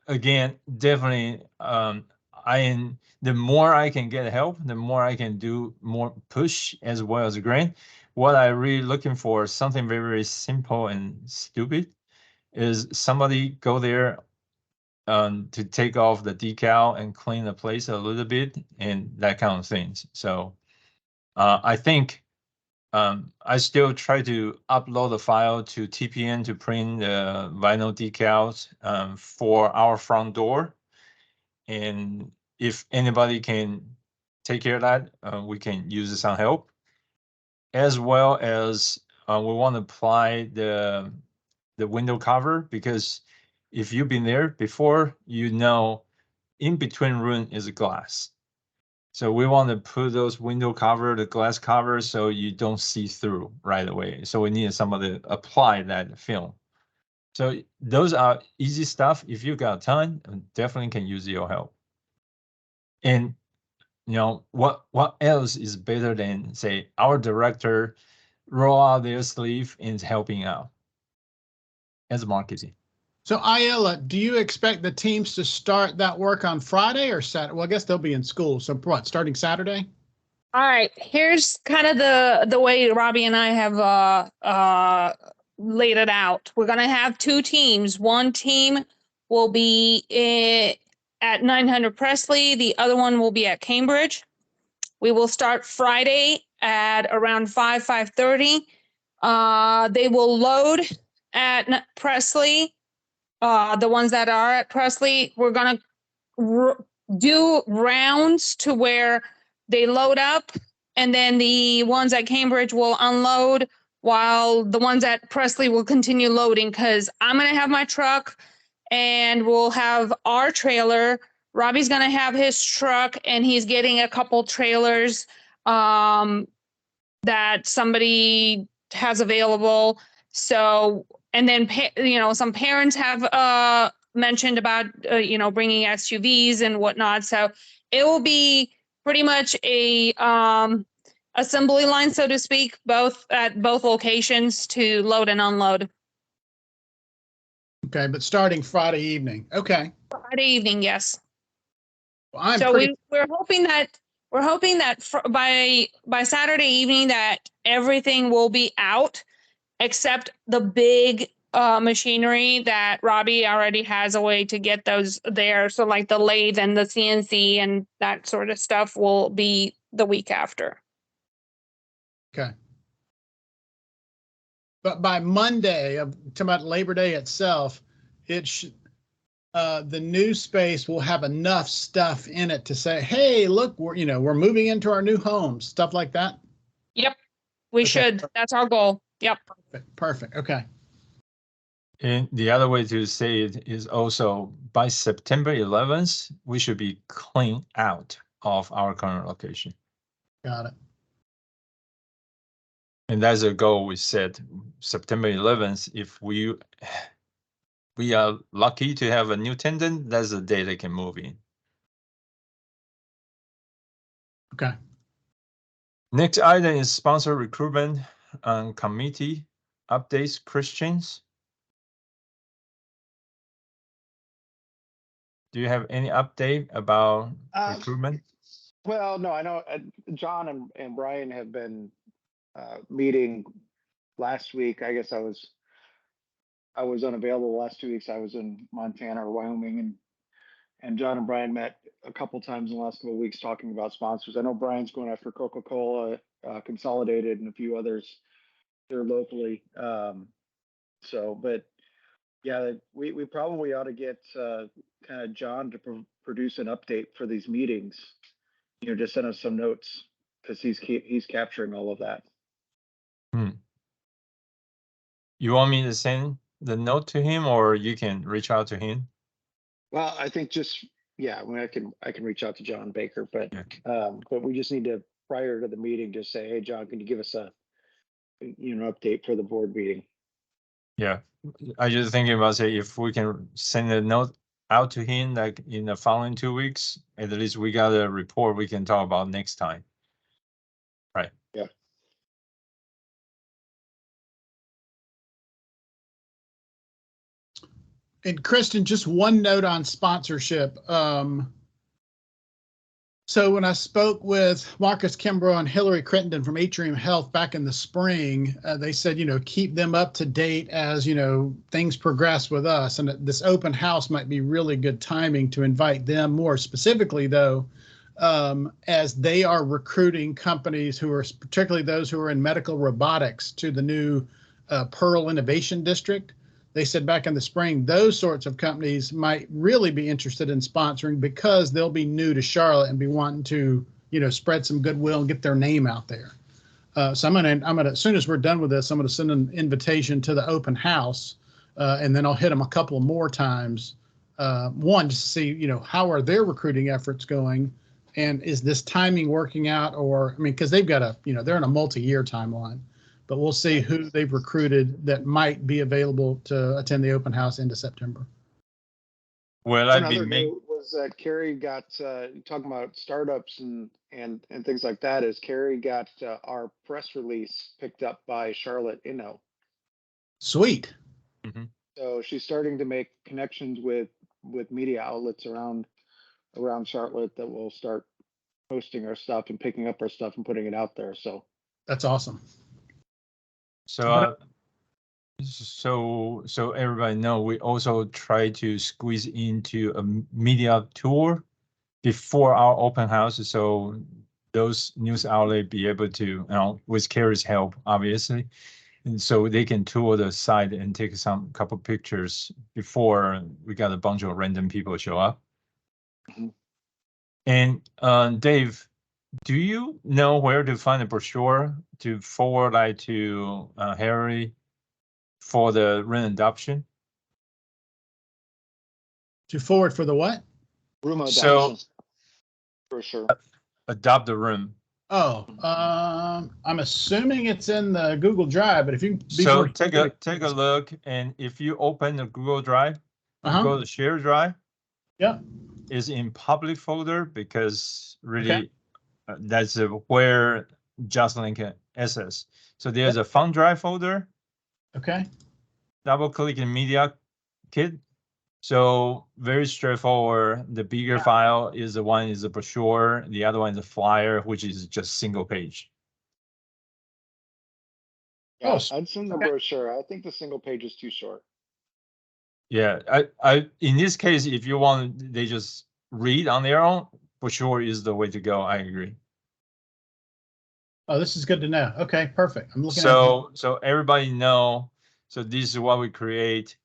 again, definitely, the more I can get help, the more I can do more push as well as grant. what I really looking for, something very, very simple and stupid, is somebody go there to take off the decal and clean the place a little bit and that kind of things. So I think I still try to upload the file to TPN to print the vinyl decals for our front door. And if anybody can take care of that, we can use some help. As well as we want to apply the window cover, because if you've been there before, you know in between room is glass. So we want to put those window cover, the glass cover, so you don't see through right away. So we need somebody to apply that film. So those are easy stuff. If you got time, definitely can use your help. And you know what else is better than say our director roll out their sleeve and helping out as marketing. So Ayala, do you expect the teams to start that work on Friday or Saturday? Well, I guess they'll be in school. So what, starting Saturday? All right, here's kind of the way Robbie and I have laid it out. We're gonna have two teams. One team will be at 900 Presley. The other one will be at Cambridge. We will start Friday at around 5:30. They will load at Presley. The ones that are at Presley, we're gonna do rounds to where they load up, and then the ones at Cambridge will unload while the ones at Presley will continue loading, because I'm going to have my truck and we'll have our trailer. Robbie's going to have his truck and he's getting a couple trailers that somebody has available. So, and then, some parents have mentioned about, bringing SUVs and whatnot. So it will be pretty much a assembly line, so to speak, at both locations to load and unload. Okay, but starting Friday evening. Okay. Friday evening, yes. Well, So we're hoping that by Saturday evening that everything will be out, except the big machinery that Robbie already has a way to get those there. So like the lathe and the CNC and that sort of stuff will be the week after. Okay. But by Monday, talking about Labor Day itself, it should, the new space will have enough stuff in it to say, hey, look, we're moving into our new home, stuff like that. Yep, we should. That's our goal. Yep. Perfect. Okay. And the other way to say it is also by September 11th, we should be cleaned out of our current location. Got it. And that's a goal we set, September 11th. If we are lucky to have a new tenant, that's the day they can move in. Okay. Next item is sponsor recruitment and committee updates. Christians, do you have any update about recruitment? Well, no, I know John and Brian have been meeting last week. I guess I was unavailable the last 2 weeks. I was in Montana or Wyoming, and John and Brian met a couple times in the last couple of weeks talking about sponsors. I know Brian's going after Coca-Cola, Consolidated, and a few others here locally. But yeah, we probably ought to get kind of John to produce an update for these meetings. Just send us some notes, because he's capturing all of that. You want me to send the note to him, or you can reach out to him? Well, I think I can reach out to John Baker, but we just need to, prior to the meeting, just say, hey, John, can you give us an update for the board meeting? Yeah, I just thinking about say if we can send a note out to him like in the following 2 weeks, at least we got a report we can talk about next time. Right. Yeah. And Kristen, just one note on sponsorship. So when I spoke with Marcus Kimbrough and Hillary Crittenden from Atrium Health back in the spring, they said, keep them up to date as, things progress with us. And this open house might be really good timing to invite them more specifically, though, as they are recruiting companies who are particularly those who are in medical robotics to the new Pearl Innovation District. They said back in the spring, those sorts of companies might really be interested in sponsoring because they'll be new to Charlotte and be wanting to, spread some goodwill and get their name out there. So I'm gonna, as soon as we're done with this, I'm gonna send an invitation to the open house, and then I'll hit them a couple more times. One, just to see, how are their recruiting efforts going, and is this timing working out? Or, because they've got they're in a multi-year timeline. But we'll see who they've recruited that might be available to attend the open house into September. Well, I'd be Another note was that Carrie got talking about startups and things like that. Is Carrie got our press release picked up by Charlotte Inno. Sweet. Mm-hmm. So she's starting to make connections with media outlets around Charlotte that will start posting our stuff and picking up our stuff and putting it out there. So that's awesome. So, so everybody know, we also try to squeeze into a media tour before our open house, so those news outlets be able to, with Carrie's help, obviously, and so they can tour the site and take couple pictures before we got a bunch of random people show up. Mm-hmm. And Dave, do you know where to find a brochure to forward to Harry for the rent adoption? To forward for the what? Room adoption. So, for sure. Adopt the room. Oh, I'm assuming it's in the Google Drive, but if you so take a look, and if you open the Google Drive, go to share drive. Yeah, is in public folder because really that's where Jocelyn can access. So there's a fund drive folder. Okay. Double click in media kit. So very straightforward. The bigger file is the one is a brochure. The other one is a flyer, which is just single page. Yeah, I'd send the brochure. I think the single page is too short. Yeah, I in this case, if you want, they just read on their own. Brochure is the way to go. I agree. Oh, this is good to know. Okay, perfect. I'm looking. So everybody know. So this is what we create.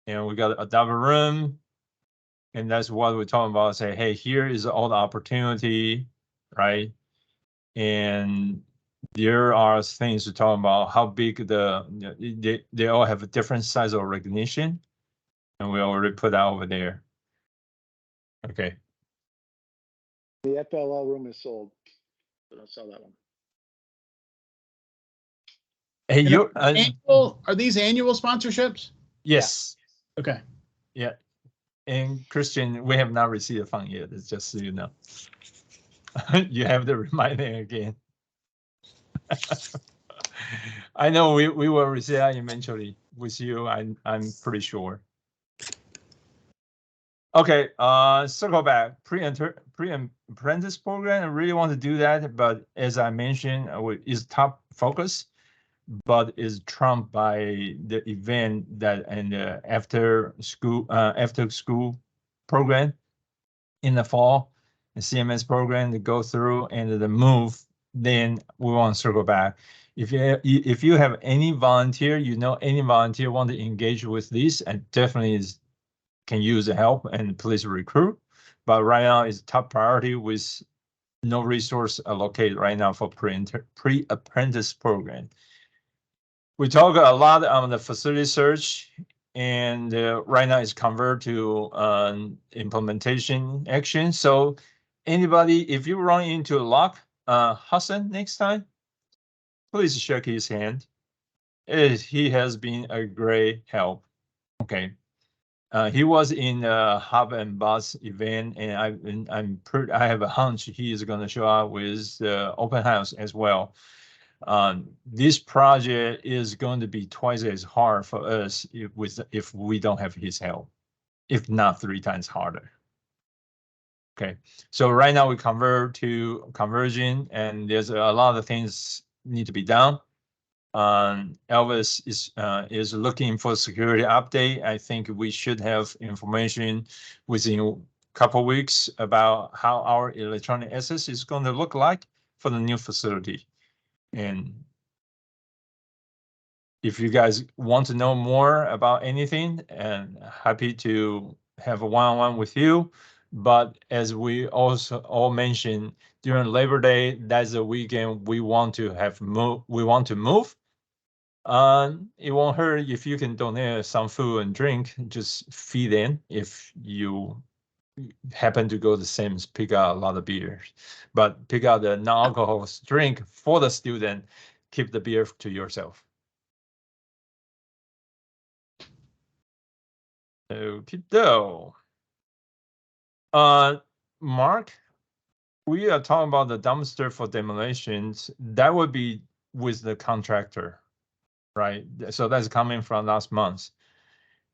And we got a double room, and that's what we're talking about. Say, hey, here is all the opportunity, right? And there are things to talk about how big they all have a different size of recognition, and we already put that over there. Okay. The FLL room is sold. I don't sell that one. Hey, are these annual sponsorships? Yes. Yeah. Okay. Yeah. And Christian, we have not received a fund yet. It's just so you know. You have to remind me again. I know we will receive that eventually with you. I'm pretty sure. Okay, circle back. Pre-apprentice program. I really want to do that, but as I mentioned, is top focus, but is trumped by the event that and the after school program in the fall, the CMS program to go through and the move. Then we want to circle back. If you have any volunteer, any volunteer want to engage with this, and definitely can use the help and please recruit. But right now is top priority with no resource allocated right now for pre-apprentice program. We talk a lot on the facility search, and right now it's converted to implementation action. So anybody, if you run into a lock, Hassan next time, please shake his hand. He has been a great help. Okay. He was in the Hub and Bus event, and I have a hunch he is going to show up with the open house as well. This project is going to be twice as hard for us if we don't have his help, if not 3 times harder. Okay, so right now we convert to conversion, and there's a lot of things need to be done. Elvis is looking for security update. I think we should have information within a couple weeks about how our electronic access is going to look like for the new facility. And if you guys want to know more about anything, and happy to have a one-on-one with you. But as we also all mentioned, during Labor Day, that's a weekend we want to have we want to move. It won't hurt if you can donate some food and drink, just feed in if you happen to go to Sam's, pick out a lot of beers. But pick out the non-alcoholic drink for the student, keep the beer to yourself. Okay, though. Mark, we are talking about the dumpster for demolitions. That would be with the contractor, right? So that's coming from last month.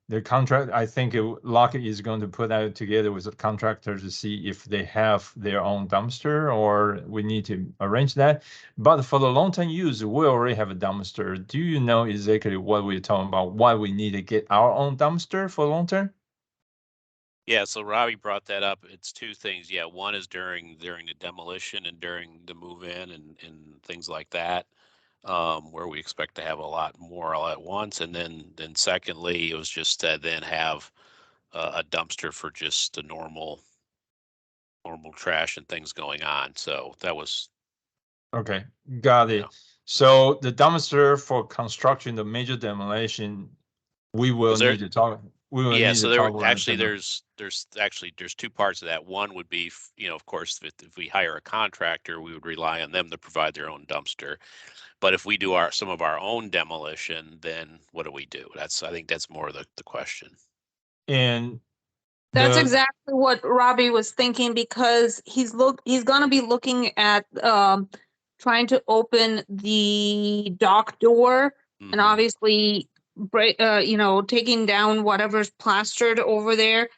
The contract, I think Lockheed is going to put that together with the contractor to see if they have their own dumpster or we need to arrange that. But for the long-term use, we already have a dumpster. Do you know exactly what we're talking about? Why we need to get our own dumpster for long-term? Yeah, so Robbie brought that up. It's two things. Yeah, one is during the demolition and during the move-in and things like that, where we expect to have a lot more all at once. And then secondly, it was just to then have a dumpster for just the normal trash and things going on. So that was, Okay, got it. Yeah. So the dumpster for construction, the major demolition, we will Was there- need to talk. We will yeah, need so to there talk were about actually it. there's two parts of that. One would be, of course, if we hire a contractor, we would rely on them to provide their own dumpster. But if we do some of our own demolition, then what do we do? I think that's more the question. And That's the- exactly what Robbie was thinking, because he's gonna be looking at trying to open the dock door, and Mhm. obviously taking down whatever's plastered over there.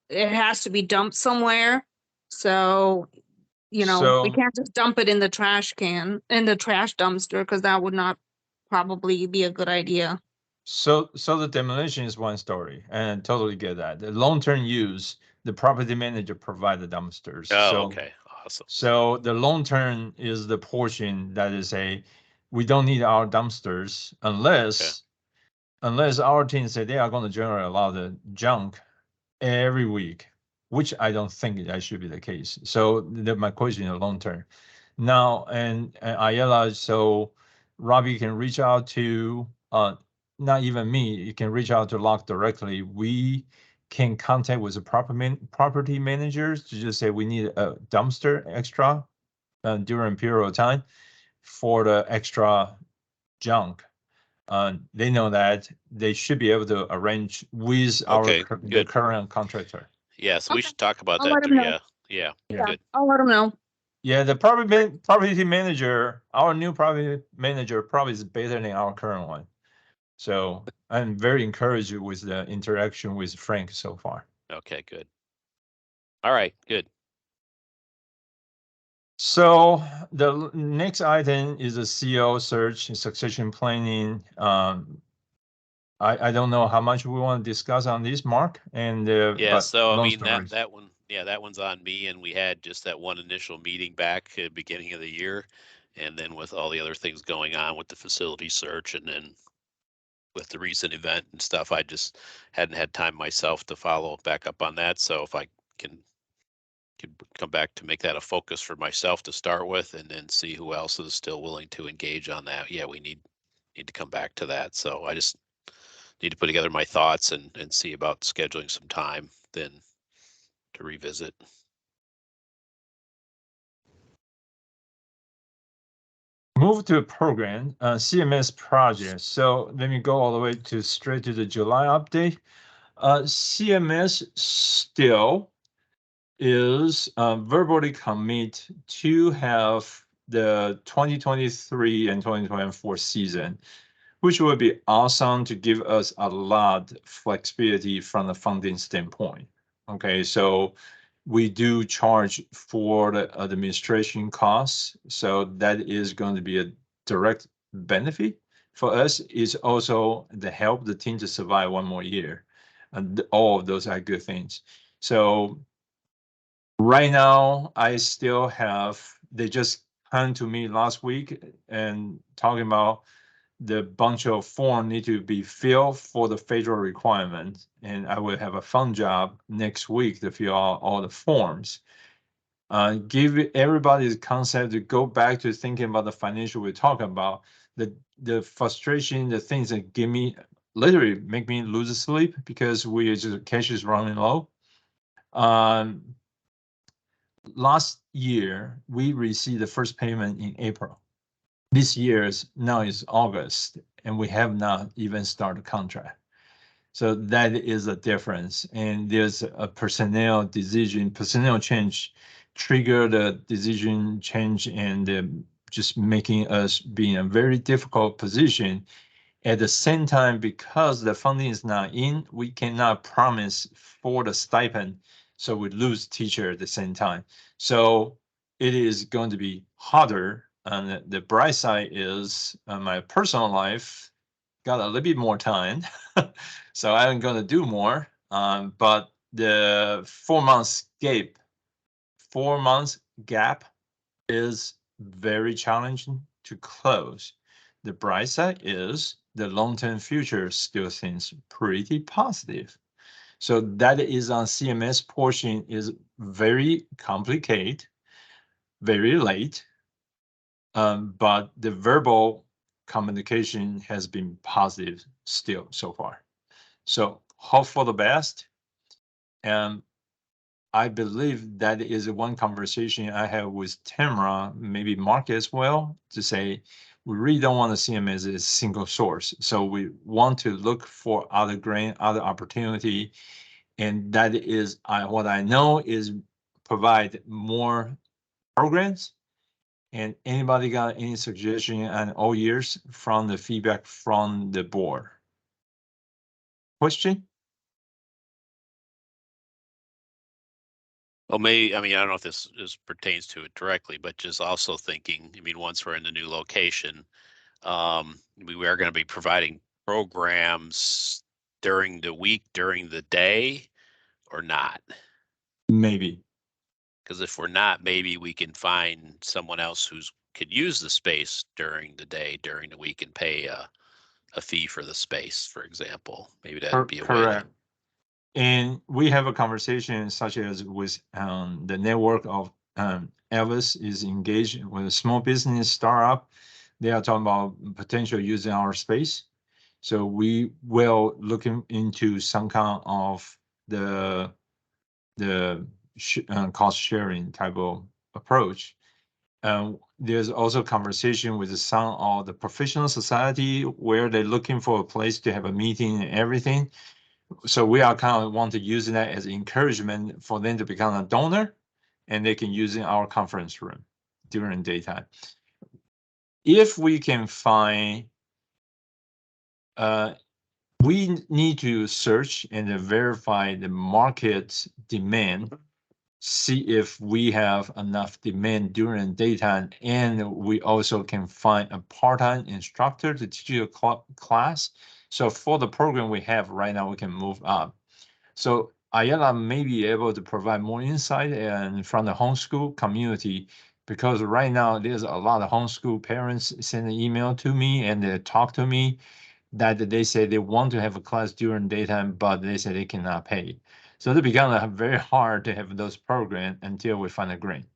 It has to be dumped somewhere. So, we So- can't just dump it in the trash dumpster, because that would not probably be a good idea. So the demolition is one story, and totally get that. The long-term use, the property manager provide the dumpsters. Oh, So, okay, awesome. So the long-term is the portion that is we don't need our dumpsters unless our team say they are going to generate a lot of junk every week, which I don't think that should be the case. So my question is long-term. Now, and Ayala, so Robbie can reach out to, not even me, you can reach out to Locke directly. We can contact with the property managers to just say we need a dumpster extra during period of time for the extra junk. They know that they should be able to arrange with Okay, the good. current contractor. Yeah, so we Okay. should talk about I'll that let too. him know. Yeah, Yeah, good. I'll let him know. Yeah, the property manager, our new property manager probably is better than our current one. So I'm very encouraged with the interaction with Frank so far. Okay, good. All right, good. So the next item is a CEO search and succession planning. I don't know how much we want to discuss on this, Mark. And Yeah, but so I long mean story. that one, that one's on me, and we had just that one initial meeting back at the beginning of the year, and then with all the other things going on with the facility search, and then with the recent event and stuff, I just hadn't had time myself to follow back up on that. So if I can come back to make that a focus for myself to start with, and then see who else is still willing to engage on that. Yeah, we need to come back to that. So I just need to put together my thoughts and see about scheduling some time then to revisit. Move to a program, CMS project. So let me go all the way to straight to the July update. CMS still is verbally commit to have the 2023 and 2024 season, which would be awesome to give us a lot flexibility from the funding standpoint. Okay, so we do charge for the administration costs. So that is going to be a direct benefit for us. Is also to help the team to survive one more year. And all of those are good things. So right now, I still have, they just come to me last week and talking about the bunch of form need to be filled for the federal requirement. And I will have a fun job next week to fill out all the forms. Give everybody the concept to go back to thinking about the financial we're talking about, the frustration, the things that give me, literally make me lose sleep because we just cash is running low. Last year, we received the first payment in April. This year's now is August, and we have not even started contract. So that is a difference. And there's a personnel change trigger the decision change and just making us be in a very difficult position. At the same time, because the funding is not in, we cannot promise for the stipend. So we lose teacher at the same time. So it is going to be harder. And the bright side is my personal life got a little bit more time. So I'm going to do more. But the 4 months gap is very challenging to close. The bright side is the long-term future still seems pretty positive. So that is on CMS portion is very complicated, very late. But the verbal communication has been positive still so far. So hope for the best. And I believe that is one conversation I have with Tamara, maybe Mark as well, to say we really don't want to see them as a single source. So we want to look for other grant, other opportunity. And that is what I know is provide more programs. And anybody got any suggestion on all years from the feedback from the board? Question? Well, I don't know if this pertains to it directly, but just also thinking, once we're in the new location, we are going to be providing programs during the week, during the day, or not? Maybe. Because if we're not, maybe we can find someone else who's could use the space during the day, during the week, and pay a fee for the space, for example. Maybe that'd be a way to. Correct. And we have a conversation such as with the network of Elvis is engaged with a small business startup. They are talking about potential using our space. So we will look into some kind of the cost sharing type of approach. There's also conversation with some of the professional society where they're looking for a place to have a meeting and everything. So we are kind of want to use that as encouragement for them to become a donor, and they can use in our conference room during daytime. If we can find, we need to search and verify the market demand, see if we have enough demand during daytime, and we also can find a part-time instructor to teach you a class. So for the program we have right now, we can move up. So Ayala may be able to provide more insight and from the homeschool community, because right now there's a lot of homeschool parents send an email to me and they talk to me that they say they want to have a class during daytime, but they say they cannot pay. So it becomes very hard to have those programs until we find a grant.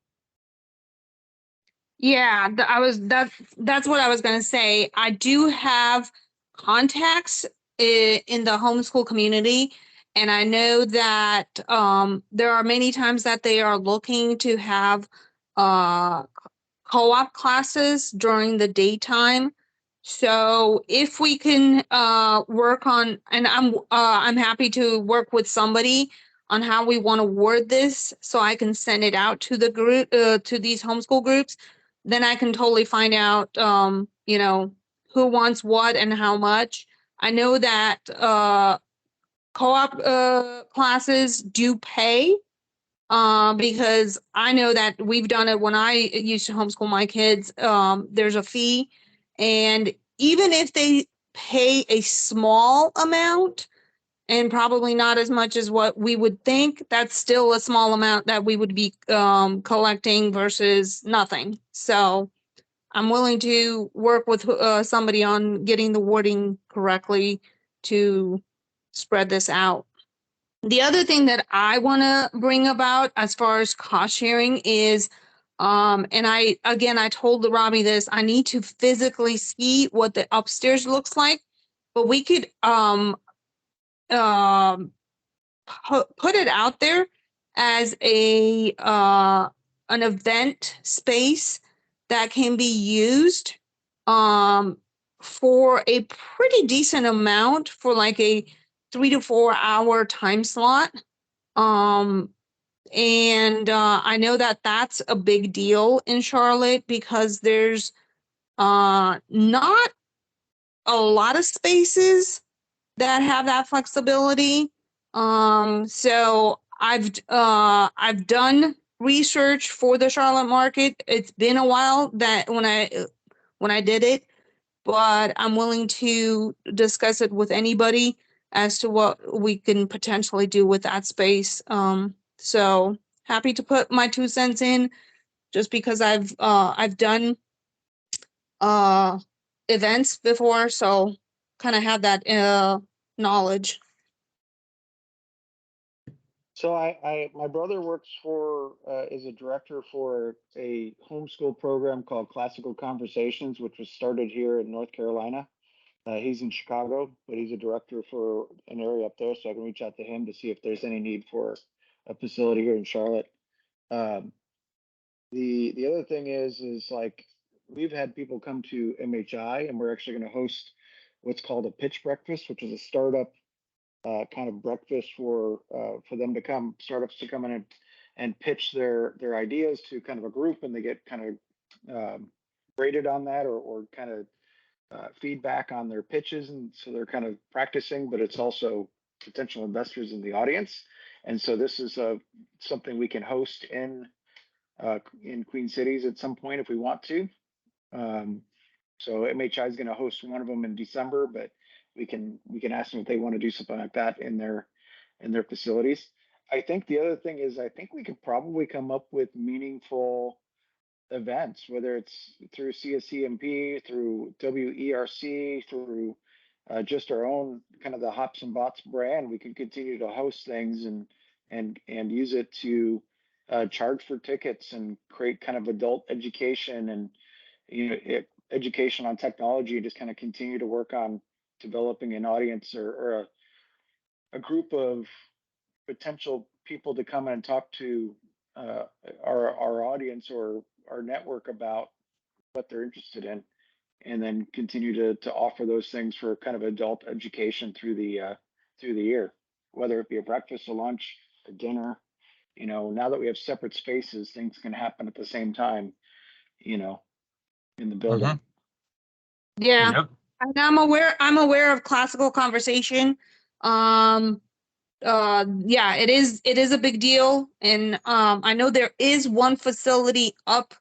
Yeah, that's what I was gonna say. I do have contacts in the homeschool community, and I know that there are many times that they are looking to have co-op classes during the daytime. So if we can work on, and I'm happy to work with somebody on how we want to word this, so I can send it out to the group, to these homeschool groups. Then I can totally find out, who wants what and how much. I know that co-op classes do pay, because I know that we've done it when I used to homeschool my kids. There's a fee, and even if they pay a small amount, and probably not as much as what we would think, that's still a small amount that we would be collecting versus nothing. So I'm willing to work with somebody on getting the wording correctly to spread this out. The other thing that I want to bring about as far as cost sharing is, and I told Robbie this, I need to physically see what the upstairs looks like, but we could put it out there as an event space that can be used for a pretty decent amount for like a 3 to 4 hour time slot. And I know that that's a big deal in Charlotte because there's not a lot of spaces that have that flexibility. So I've done research for the Charlotte market. It's been a while that when I did it, but I'm willing to discuss it with anybody as to what we can potentially do with that space. So happy to put my 2 cents in, just because I've done events before, so kind of have that knowledge. So my brother works for, is a director for a homeschool program called Classical Conversations, which was started here in North Carolina. He's in Chicago, but he's a director for an area up there, so I can reach out to him to see if there's any need for a facility here in Charlotte. The other thing is like, we've had people come to MHI, and we're actually going to host what's called a pitch breakfast, which is a startup kind of breakfast for them to come, startups to come in and pitch their ideas to kind of a group, and they get kind of graded on that, or kind of feedback on their pitches, and so they're kind of practicing, but it's also potential investors in the audience. And so this is something we can host in Queen Cities at some point if we want to. So MHI is going to host one of them in December, but we can ask them if they want to do something like that in their facilities. I think the other thing is, I think we could probably come up with meaningful events, whether it's through CSCMP, through WERC, through just our own kind of the Hops and Bots brand. We can continue to host things and use it to charge for tickets and create kind of adult education and education on technology, and just kind of continue to work on developing an audience or a group of potential people to come and talk to our audience or our network about what they're interested in, and then continue to offer those things for kind of adult education through the year, whether it be a breakfast, a lunch, a dinner. Now that we have separate spaces, things can happen at the same time, in the building. Mm-hmm. Yeah. Yep. And I'm aware of Classical Conversation. Yeah, it is a big deal. And I know there is one facility up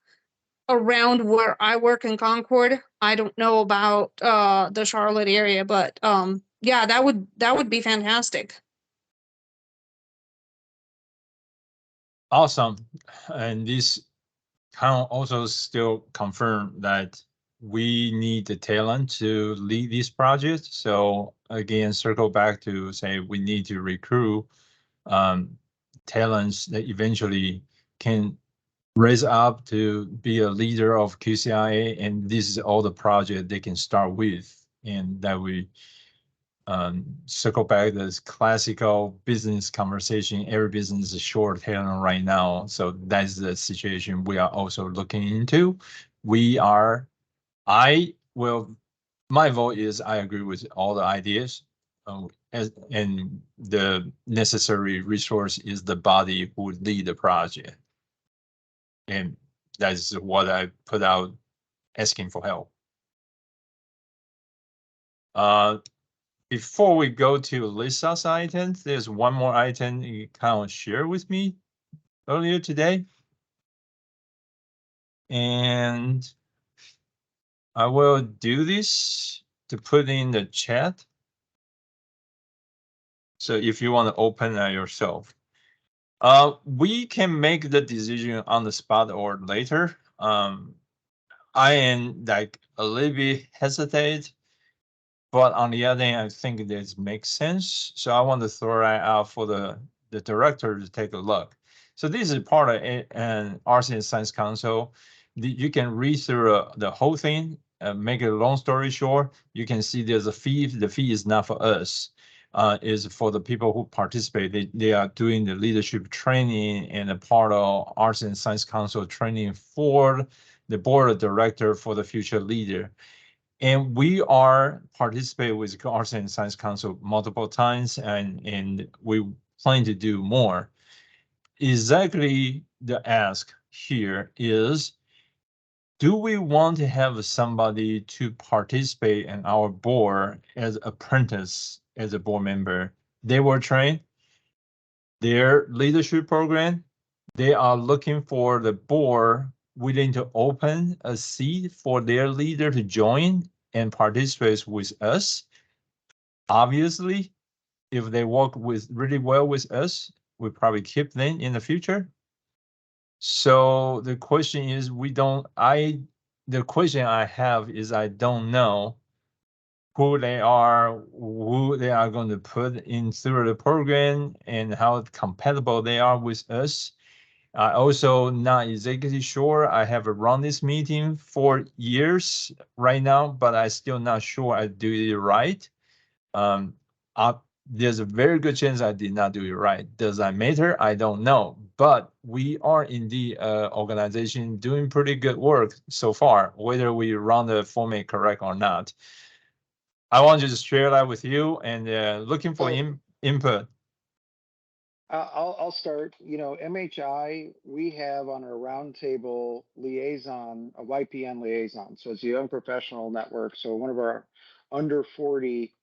around where I work in Concord. I don't know about the Charlotte area, but yeah, that would be fantastic. Awesome. And this kind of also still confirm that we need the talent to lead this project. So again, circle back to say we need to recruit talents that eventually can raise up to be a leader of QCRA, and this is all the project they can start with, and that we circle back this classical business conversation. Every business is short talent right now, so that's the situation we are also looking into. My vote is I agree with all the ideas, and the necessary resource is the body who lead the project, and that's what I put out asking for help. Before we go to Lisa's items, there's one more item you kind of share with me. earlier today. And I will do this to put in the chat. So if you want to open that yourself, we can make the decision on the spot or later. I am like a little bit hesitate, but on the other hand, I think this makes sense. So I want to throw that out for the director to take a look. So this is part of an Arts and Science Council. You can read through the whole thing. Make it a long story short, you can see there's a fee. The fee is not for us. Is for the people who participate. They are doing the leadership training and a part of Arts and Science Council training for the board of director for the future leader. And we are participating with Arts and Science Council multiple times, and we plan to do more. Exactly the ask here is, do we want to have somebody to participate in our board as apprentice, as a board member? They were trained, their leadership program, they are looking for the board willing to open a seat for their leader to join and participate with us. Obviously, if they work with really well with us, we probably keep them in the future. So the question is, the question I have is, I don't know who they are going to put in through the program and how compatible they are with us. I also not exactly sure. I have run this meeting for years right now, but I still not sure I do it right. There's a very good chance I did not do it right. Does that matter? I don't know. But we are indeed an organization doing pretty good work so far, whether we run the format correct or not. I want to just share that with you and looking for input. I'll start. You know, MHI, we have on our roundtable liaison, a YPN liaison. So it's a young professional network. So one of our under 40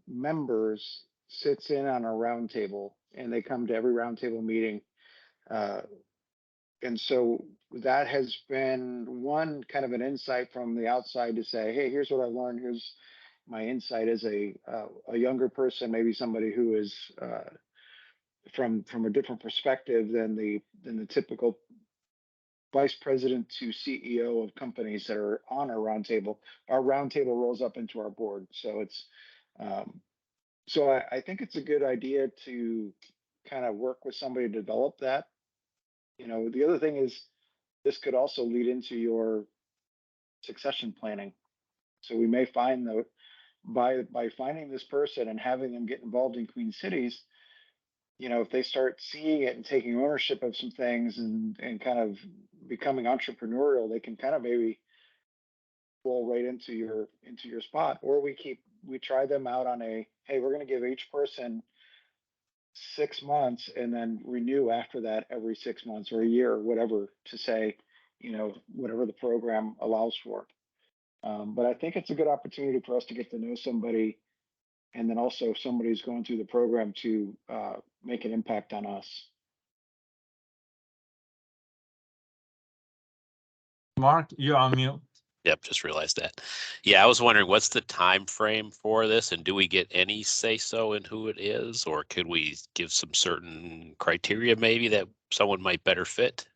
members sits in on our roundtable, and they come to every roundtable meeting. And so that has been one kind of an insight from the outside to say, hey, here's what I learned. Here's my insight as a younger person, maybe somebody who is from a different perspective than the typical vice president to CEO of companies that are on our roundtable. Our roundtable rolls up into our board, so it's so I think it's a good idea to kind of work with somebody to develop that. You know, the other thing is this could also lead into your succession planning. So we may find that by finding this person and having them get involved in Queen Cities, you know, if they start seeing it and taking ownership of some things and kind of becoming entrepreneurial, they can kind of maybe roll right into your spot. Or we try them out on a, hey, we're going to give each person 6 months and then renew after that every 6 months or a year or whatever, to say, you know, whatever the program allows for. But I think it's a good opportunity for us to get to know somebody, and then also if somebody's going through the program to make an impact on us. Mark, you're on mute. Yep, just realized that. Yeah, I was wondering, what's the time frame for this, and do we get any say so in who it is, or could we give some certain criteria maybe that someone might better fit?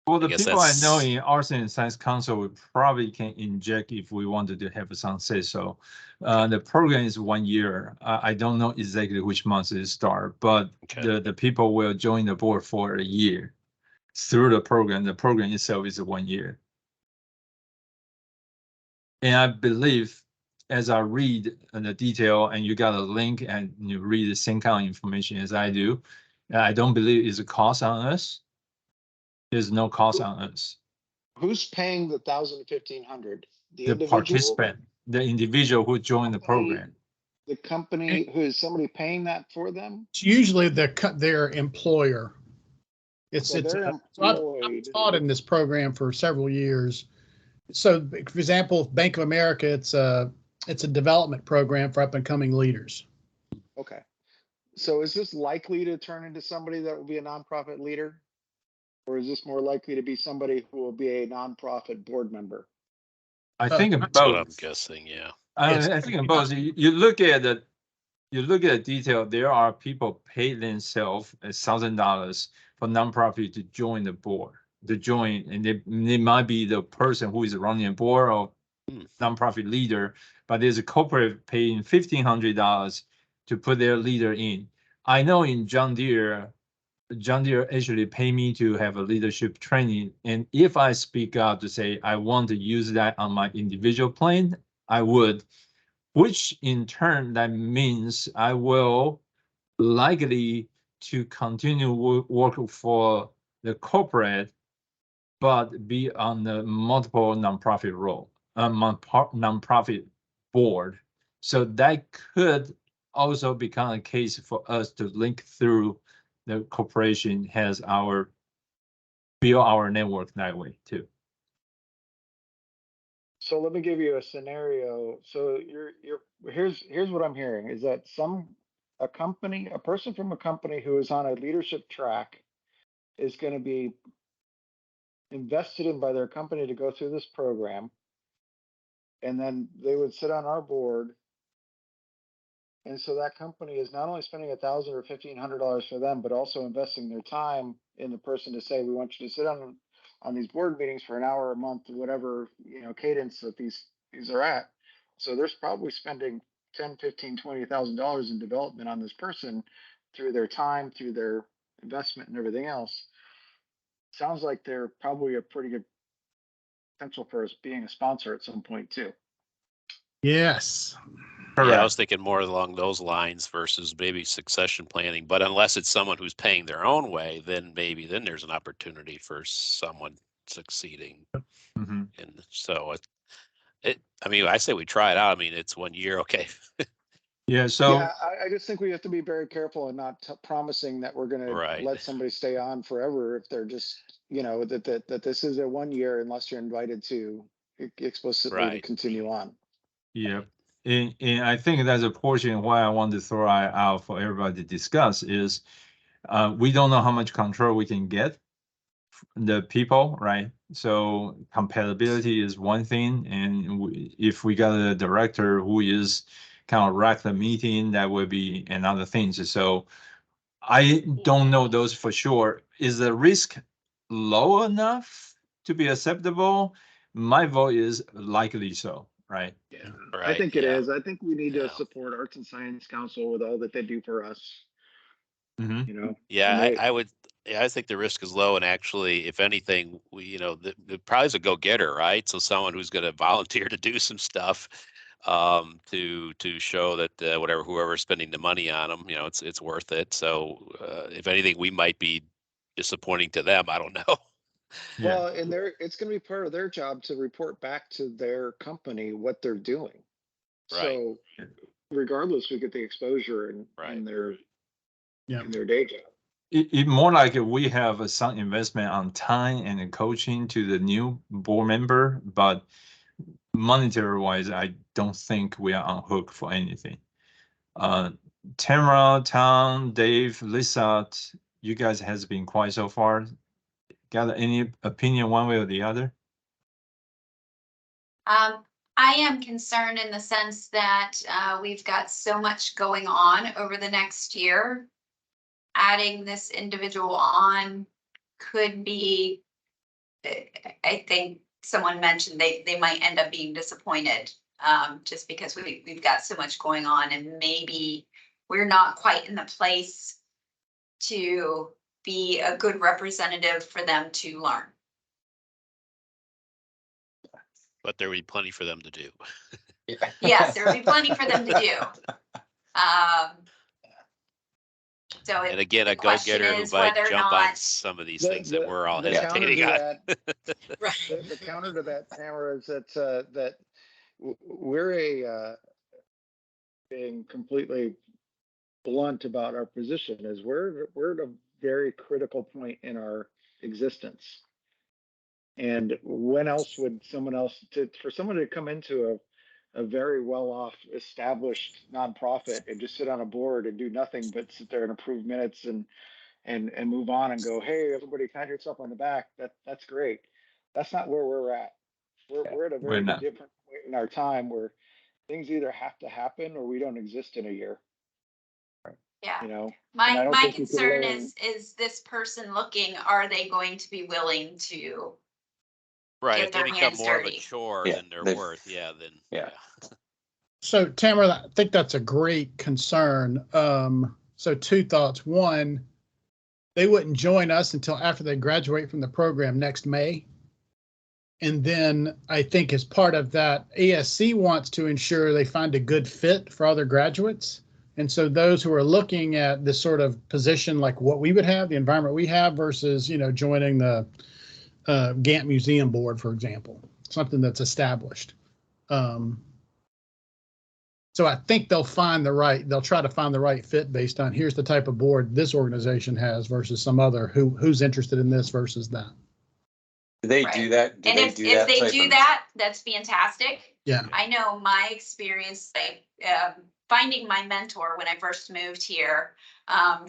Well, the people I know in Arts and Science Council, we probably can inject if we wanted to have some say so. The program is 1 year. I don't know exactly which month it start, but the people will join the board for a year through the program. The program itself is 1 year. And I believe, as I read the detail, and you got a link and you read the same kind of information as I do, I don't believe it's a cost on us. There's no cost on us. Who's paying the 1,000 to 1,500? The participant, the individual who joined the program. The company, who is somebody paying that for them? It's usually their employer. So they're employed. I've taught in this program for several years. So, for example, Bank of America, it's a development program for up and coming leaders. Okay. So is this likely to turn into somebody that will be a nonprofit leader? Or is this more likely to be somebody who will be a nonprofit board member? I think That's what I'm both. guessing, yeah. I think both. You look at the detail. There are people pay themselves $1,000 for nonprofit to join the board, and they might be the person who is running a board or nonprofit leader, but there's a corporate paying $1,500 to put their leader in. I know in John Deere actually pay me to have a leadership training. And if I speak out to say, I want to use that on my individual plane, I would, which in turn, that means I will likely to continue work for the corporate, but be on the multiple nonprofit role, nonprofit board. So that could also become a case for us to link through the corporation has build our network that way too. So let me give you a scenario. So here's what I'm hearing is that a person from a company who is on a leadership track is going to be invested in by their company to go through this program. And then they would sit on our board. And so that company is not only spending $1,000 or $1,500 for them, but also investing their time in the person to say, we want you to sit on these board meetings for an hour a month, whatever, cadence that these are at. So there's probably spending $10, $15, $20,000 in development on this person through their time, through their investment and everything else. Sounds like they're probably a pretty good potential for us being a sponsor at some point too. Yes. Yeah, I was thinking more along those lines versus maybe succession planning, but unless it's someone who's paying their own way, then there's an opportunity for someone succeeding. Mm-hmm. And so I say we try it out. I mean, it's 1 year. Okay. Yeah. So yeah, I just think we have to be very careful and not promising that we're going to let somebody stay on forever if they're just, that this is a 1 year unless you're invited to explicitly to continue on. Yeah. And I think that's a portion why I want to throw out for everybody to discuss is we don't know how much control we can get the people, right? So compatibility is one thing, and if we got a director who is kind of wreck the meeting, that would be another thing. So I don't know those for sure. Is the risk low enough to be acceptable? My vote is likely so, right? Yeah, I think it is. I think we need to support Arts and Science Council with all that they do for us. Mm-hmm. Yeah, I think the risk is low, and actually, if anything, the probably is a go-getter, right? So someone who's going to volunteer to do some stuff, to show that whoever's spending the money on them, it's worth it. So if anything, we might be disappointing to them. I don't know. Well, and it's going to be part of their job to report back to their company what they're doing. So regardless, we get the exposure in their day job. It more like we have some investment on time and coaching to the new board member, but monetary wise, I don't think we are on hook for anything. Tamara, Tom, Dave, Lisa, you guys has been quiet so far. Got any opinion one way or the other? I am concerned in the sense that we've got so much going on over the next year. Adding this individual on could be, I think someone mentioned they might end up being disappointed just because we've got so much going on, and maybe we're not quite in the place to be a good representative for them to learn. But there will be plenty for them to do. Yes, there will be plenty for them to do. So and again, a go-getter who might jump on some of these things that we're all hesitating on. The counter to that, Tamara, is that we're being completely blunt about our position is we're at a very critical point in our existence. And when else would for someone to come into a very well-off established nonprofit and just sit on a board and do nothing but sit there and approve minutes and move on and go, hey, everybody pat yourself on the back. That's great. That's not where we're at. We're at a We're very not. different point in our time where things either have to happen or we don't exist in a year, Yeah. you know? My And I don't my think you can concern learn- is this person looking, are they going to be willing to Right, get if they their become hands more of a dirty? chore Yeah, than they're they've- worth, yeah, then, Yeah. So Tamara, I think that's a great concern. So two thoughts. One, they wouldn't join us until after they graduate from the program next May. And then I think as part of that, ASC wants to ensure they find a good fit for other graduates. And so those who are looking at this sort of position, like what we would have, the environment we have versus, joining the Gantt Museum Board, for example, something that's established. So I think they'll try to find the right fit based on here's the type of board this organization has versus some other who's interested in this versus that. Do they Right. do that? Do And they if do that they type do of- that, that's fantastic. Yeah. I know my experience, like finding my mentor when I first moved here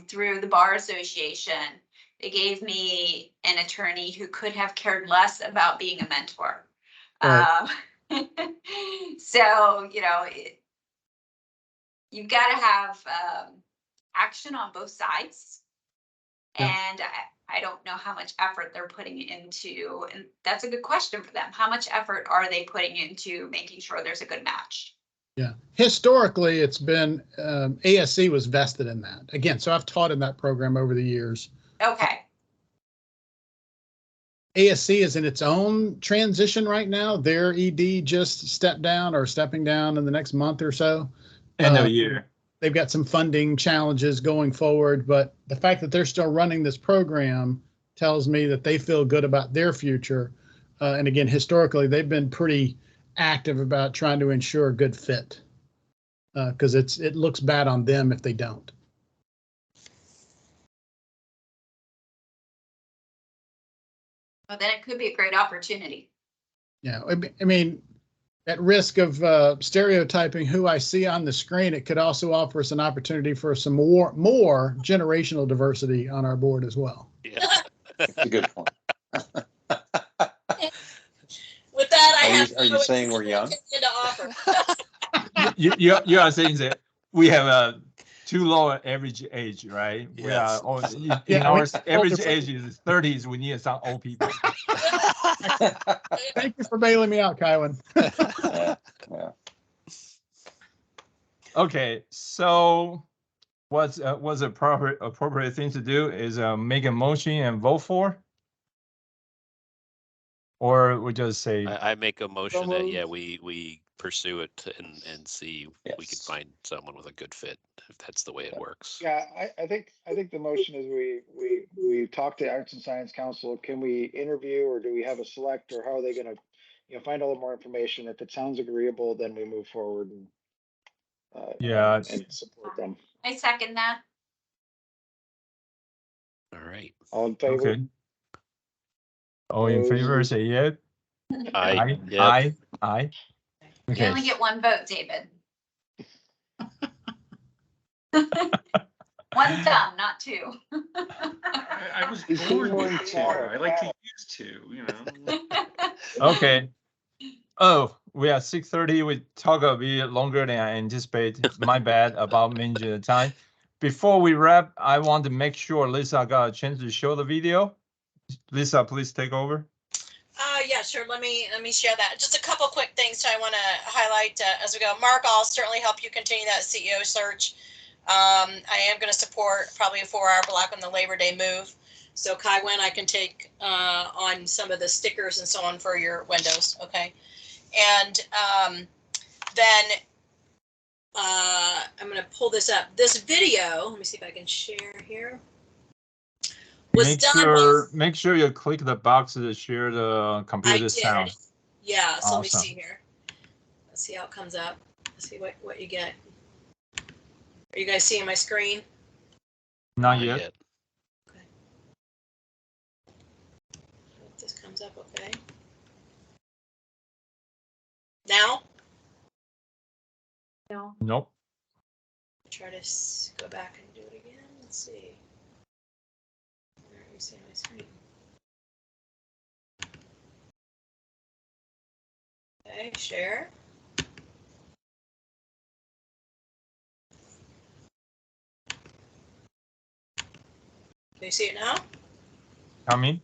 through the Bar Association. They gave me an attorney who could have cared less about being a mentor. Right. So, you've got to have action on both sides. Yeah. And I don't know how much effort they're putting into, and that's a good question for them. How much effort are they putting into making sure there's a good match? Yeah. Historically, it's been ASC was vested in that. Again, so I've taught in that program over the years. Okay. ASC is in its own transition right now. Their ED just stepped down or stepping down in the next month or so. End of year. They've got some funding challenges going forward, but the fact that they're still running this program tells me that they feel good about their future. And again, historically, they've been pretty active about trying to ensure a good fit because it looks bad on them if they don't. Well, then it could be a great opportunity. Yeah, I mean, at risk of stereotyping who I see on the screen, it could also offer us an opportunity for some more generational diversity on our board as well. yeah. That's a good point. With that, I Are you- have. are you no saying we're young? opinion to offer. You are saying that we have a too low average age, right? We Yes. are all, in Yeah, our older average folks. age is 30s. We need some old people. Thank you for bailing me out, Kylin. Yeah. Okay, so what's appropriate thing to do is make a motion and vote for, or we just say I make a motion that, moved. yeah, we pursue it and see if we can Yes. find someone with a good fit, if that's the way it works. Yeah, I think the motion is we talk to Arts and Science Council. Can we interview or do we have a select or how are they gonna, find a little more information? If it sounds agreeable, then we move forward and Yeah. and support them. I second that. All right. All in favor? okay. All in favor, Opposed? say yeah. Aye. Yep. Aye. You Okay. only get one vote, David. One thumb, not two. I was Is he born more with two. taller? I like to use two, Okay. Oh, we are 6:30. We talk a bit longer than I anticipate. My bad about managing the time. Before we wrap, I want to make sure Lisa got a chance to show the video. Lisa, please take over. Yeah, sure. Let me share that. Just a couple quick things I want to highlight as we go. Mark, I'll certainly help you continue that CEO search. I am going to support probably a 4-hour block on the Labor Day move. So Kai Wen, I can take on some of the stickers and so on for your windows. Okay. And then I'm going to pull this up. This video, let me see if I can share here. Make sure you click the box to share the computer sound. Yeah, so let me Awesome. see here. Let's see how it comes up. Let's see what you get. Are you guys seeing my screen? Not yet. Okay. Hope this comes up okay. Now? No. Nope. Try to go back and do it again. Let's see. Where are you seeing my screen? Okay, share. Can you see it now? Coming.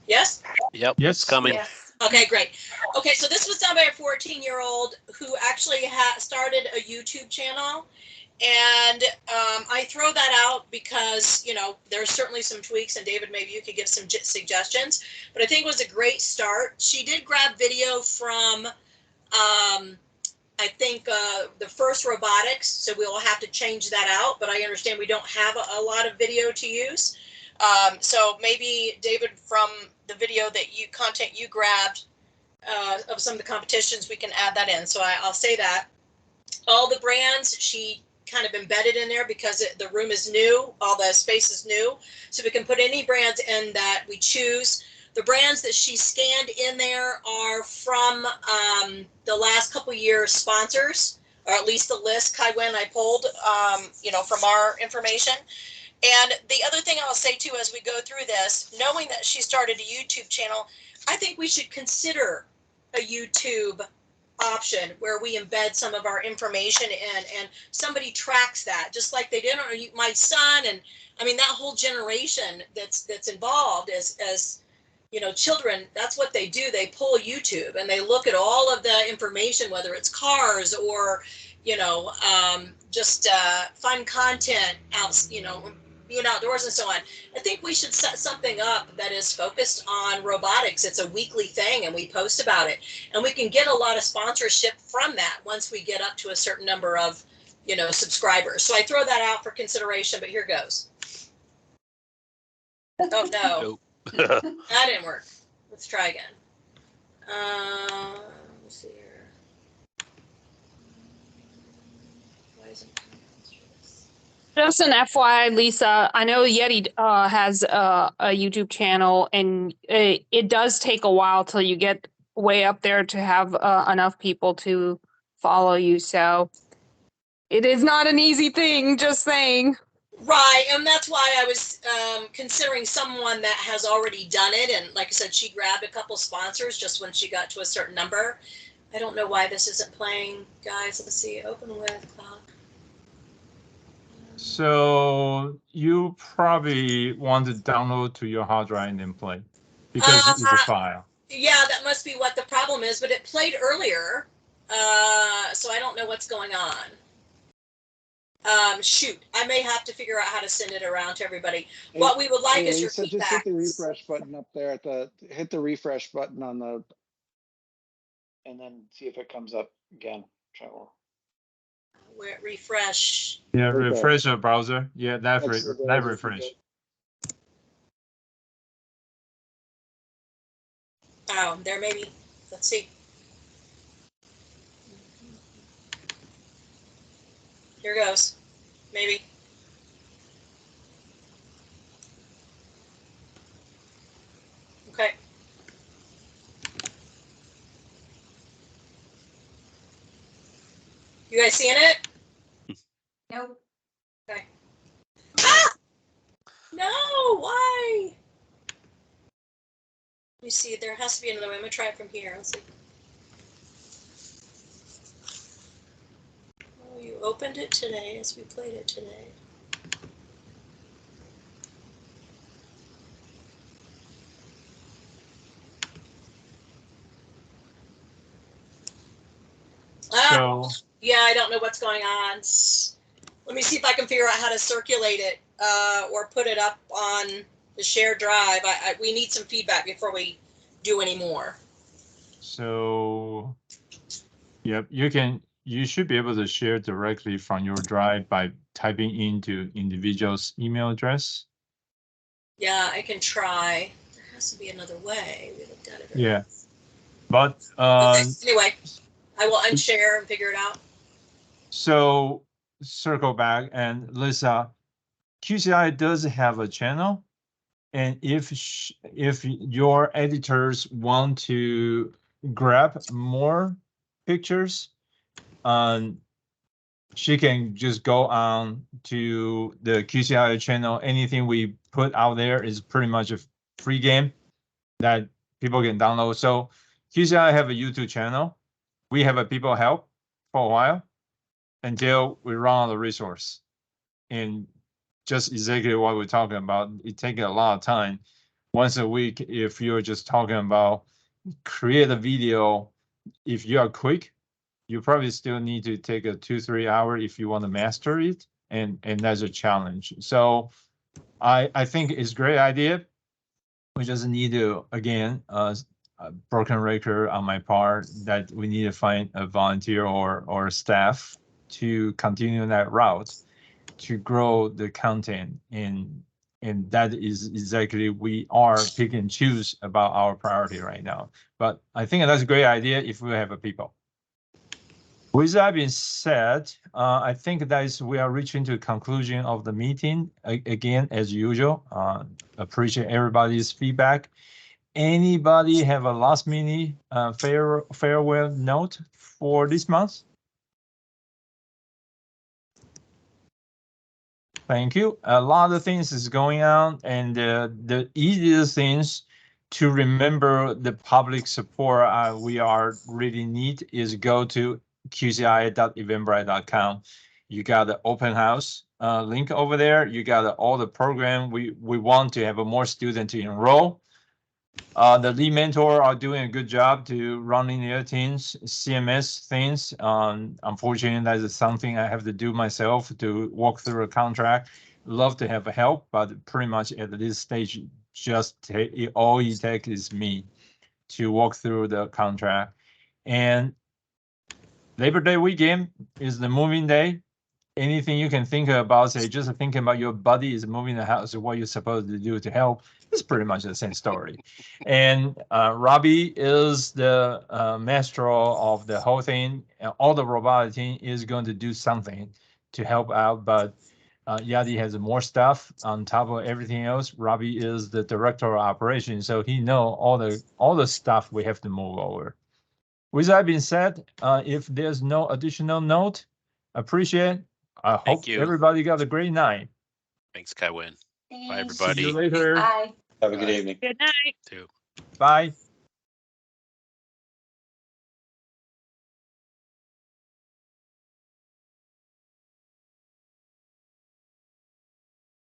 Yes? Yep, Yes. it's coming. Yes. Okay, great. Okay, so this was done by a 14-year-old who actually started a YouTube channel. And I throw that out because, you know, there's certainly some tweaks, and David, maybe you could give some suggestions, but I think it was a great start. She did grab video from, I think, the first robotics, so we'll have to change that out, but I understand we don't have a lot of video to use. So maybe, David, from the video that content you grabbed of some of the competitions, we can add that in. So I'll say that. All the brands she kind of embedded in there because the room is new, all the space is new. So we can put any brands in that we choose. The brands that she scanned in there are from the last couple years sponsors, or at least the list, Kai-Wen, I pulled, you know, from our information. And the other thing I'll say too, as we go through this, knowing that she started a YouTube channel, I think we should consider a YouTube option where we embed some of our information in, and somebody tracks that, just like they did on my son. And I mean, that whole generation that's involved as you know, children, that's what they do. They pull YouTube and they look at all of the information, whether it's cars or, you know, just fun content out, you know, being outdoors and so on. I think we should set something up that is focused on robotics. It's a weekly thing and we post about it, and we can get a lot of sponsorship from that once we get up to a certain number of, you know, subscribers. So I throw that out for consideration, but here goes. Oh no. Nope. That didn't work. Let's try again. Let's see here. Why isn't it coming up? Just an FYI, Lisa, I know Yeti has a YouTube channel, and it does take a while till you get way up there to have enough people to follow you. So it is not an easy thing, just saying. Right, and that's why I was considering someone that has already done it. And like I said, she grabbed a couple sponsors just when she got to a certain number. I don't know why this isn't playing, guys. Let's see. Open with cloud. So you probably want to download to your hard drive and then play because it's a file. Yeah, that must be what the problem is. But it played earlier, so I don't know what's going on. Shoot, I may have to figure out how to send it around to everybody. Hey, What we would like hey, is your Lisa, feedback. just hit the refresh button up there at hit the refresh button on the, and then see if it comes up again. Where refresh. Yeah, Right there. refresh your browser. Yeah, that Next to the that browser, refresh. Oh, there maybe. Let's see. Here goes. Maybe. Okay. You guys seeing it? Nope. Okay. Ah! No, why? Let me see. There has to be another way. I'm gonna try it from here. Let's see. Oh, you opened it today as we played it today. So Yeah, I don't know what's going on. Let me see if I can figure out how to circulate it or put it up on the shared drive. We need some feedback before we do any more. So, yep, you should be able to share directly from your drive by typing into individual's email address. Yeah, I can try. There has to be another way. We looked at it earlier. Yeah, but Okay, anyway, I will unshare and figure it out. so circle back, and Lisa, QCI does have a channel, and if your editors want to grab more pictures, she can just go on to the QCRA channel. Anything we put out there is pretty much a free game that people can download. So QCRA have a YouTube channel. We have a people help for a while until we run out of resource. And just exactly what we're talking about, it takes a lot of time. Once a week, if you're just talking about create a video, if you are quick, you probably still need to take a 2-3 hour if you want to master it, and that's a challenge. So I think it's a great idea. We just need to, again, a broken record on my part, that we need to find a volunteer or staff to continue that route to grow the content, and that is exactly, we are pick and choose about our priority right now. But I think that's a great idea if we have a people. With that being said, I think that is, we are reaching to the conclusion of the meeting. Again, as usual, appreciate everybody's feedback. Anybody have a last minute farewell note for this month? Thank you. A lot of things is going on, and the easiest things to remember the public support we are really need is go to qcra.eventbrite.com. You got the open house link over there. You got all the program. We want to have more students to enroll. The lead mentor are doing a good job to running their teams, CMS things. Unfortunately, that is something I have to do myself to walk through a contract. Love to have help, but pretty much at this stage, just all it takes is me to walk through the contract. And Labor Day weekend is the moving day. Anything you can think about, say, just thinking about your buddy is moving the house, what you're supposed to do to help, it's pretty much the same story. And Robbie is the master of the whole thing. All the robotic team is going to do something to help out, but Yadi has more stuff on top of everything else. Robbie is the director of operations, so he know all the stuff we have to move over. With that being said, if there's no additional note, appreciate. I hope you. everybody got a great night. Thanks, Kaiwin. Bye, Thanks. See you everybody. later. Bye. Have a good evening. Good night. Too. Bye.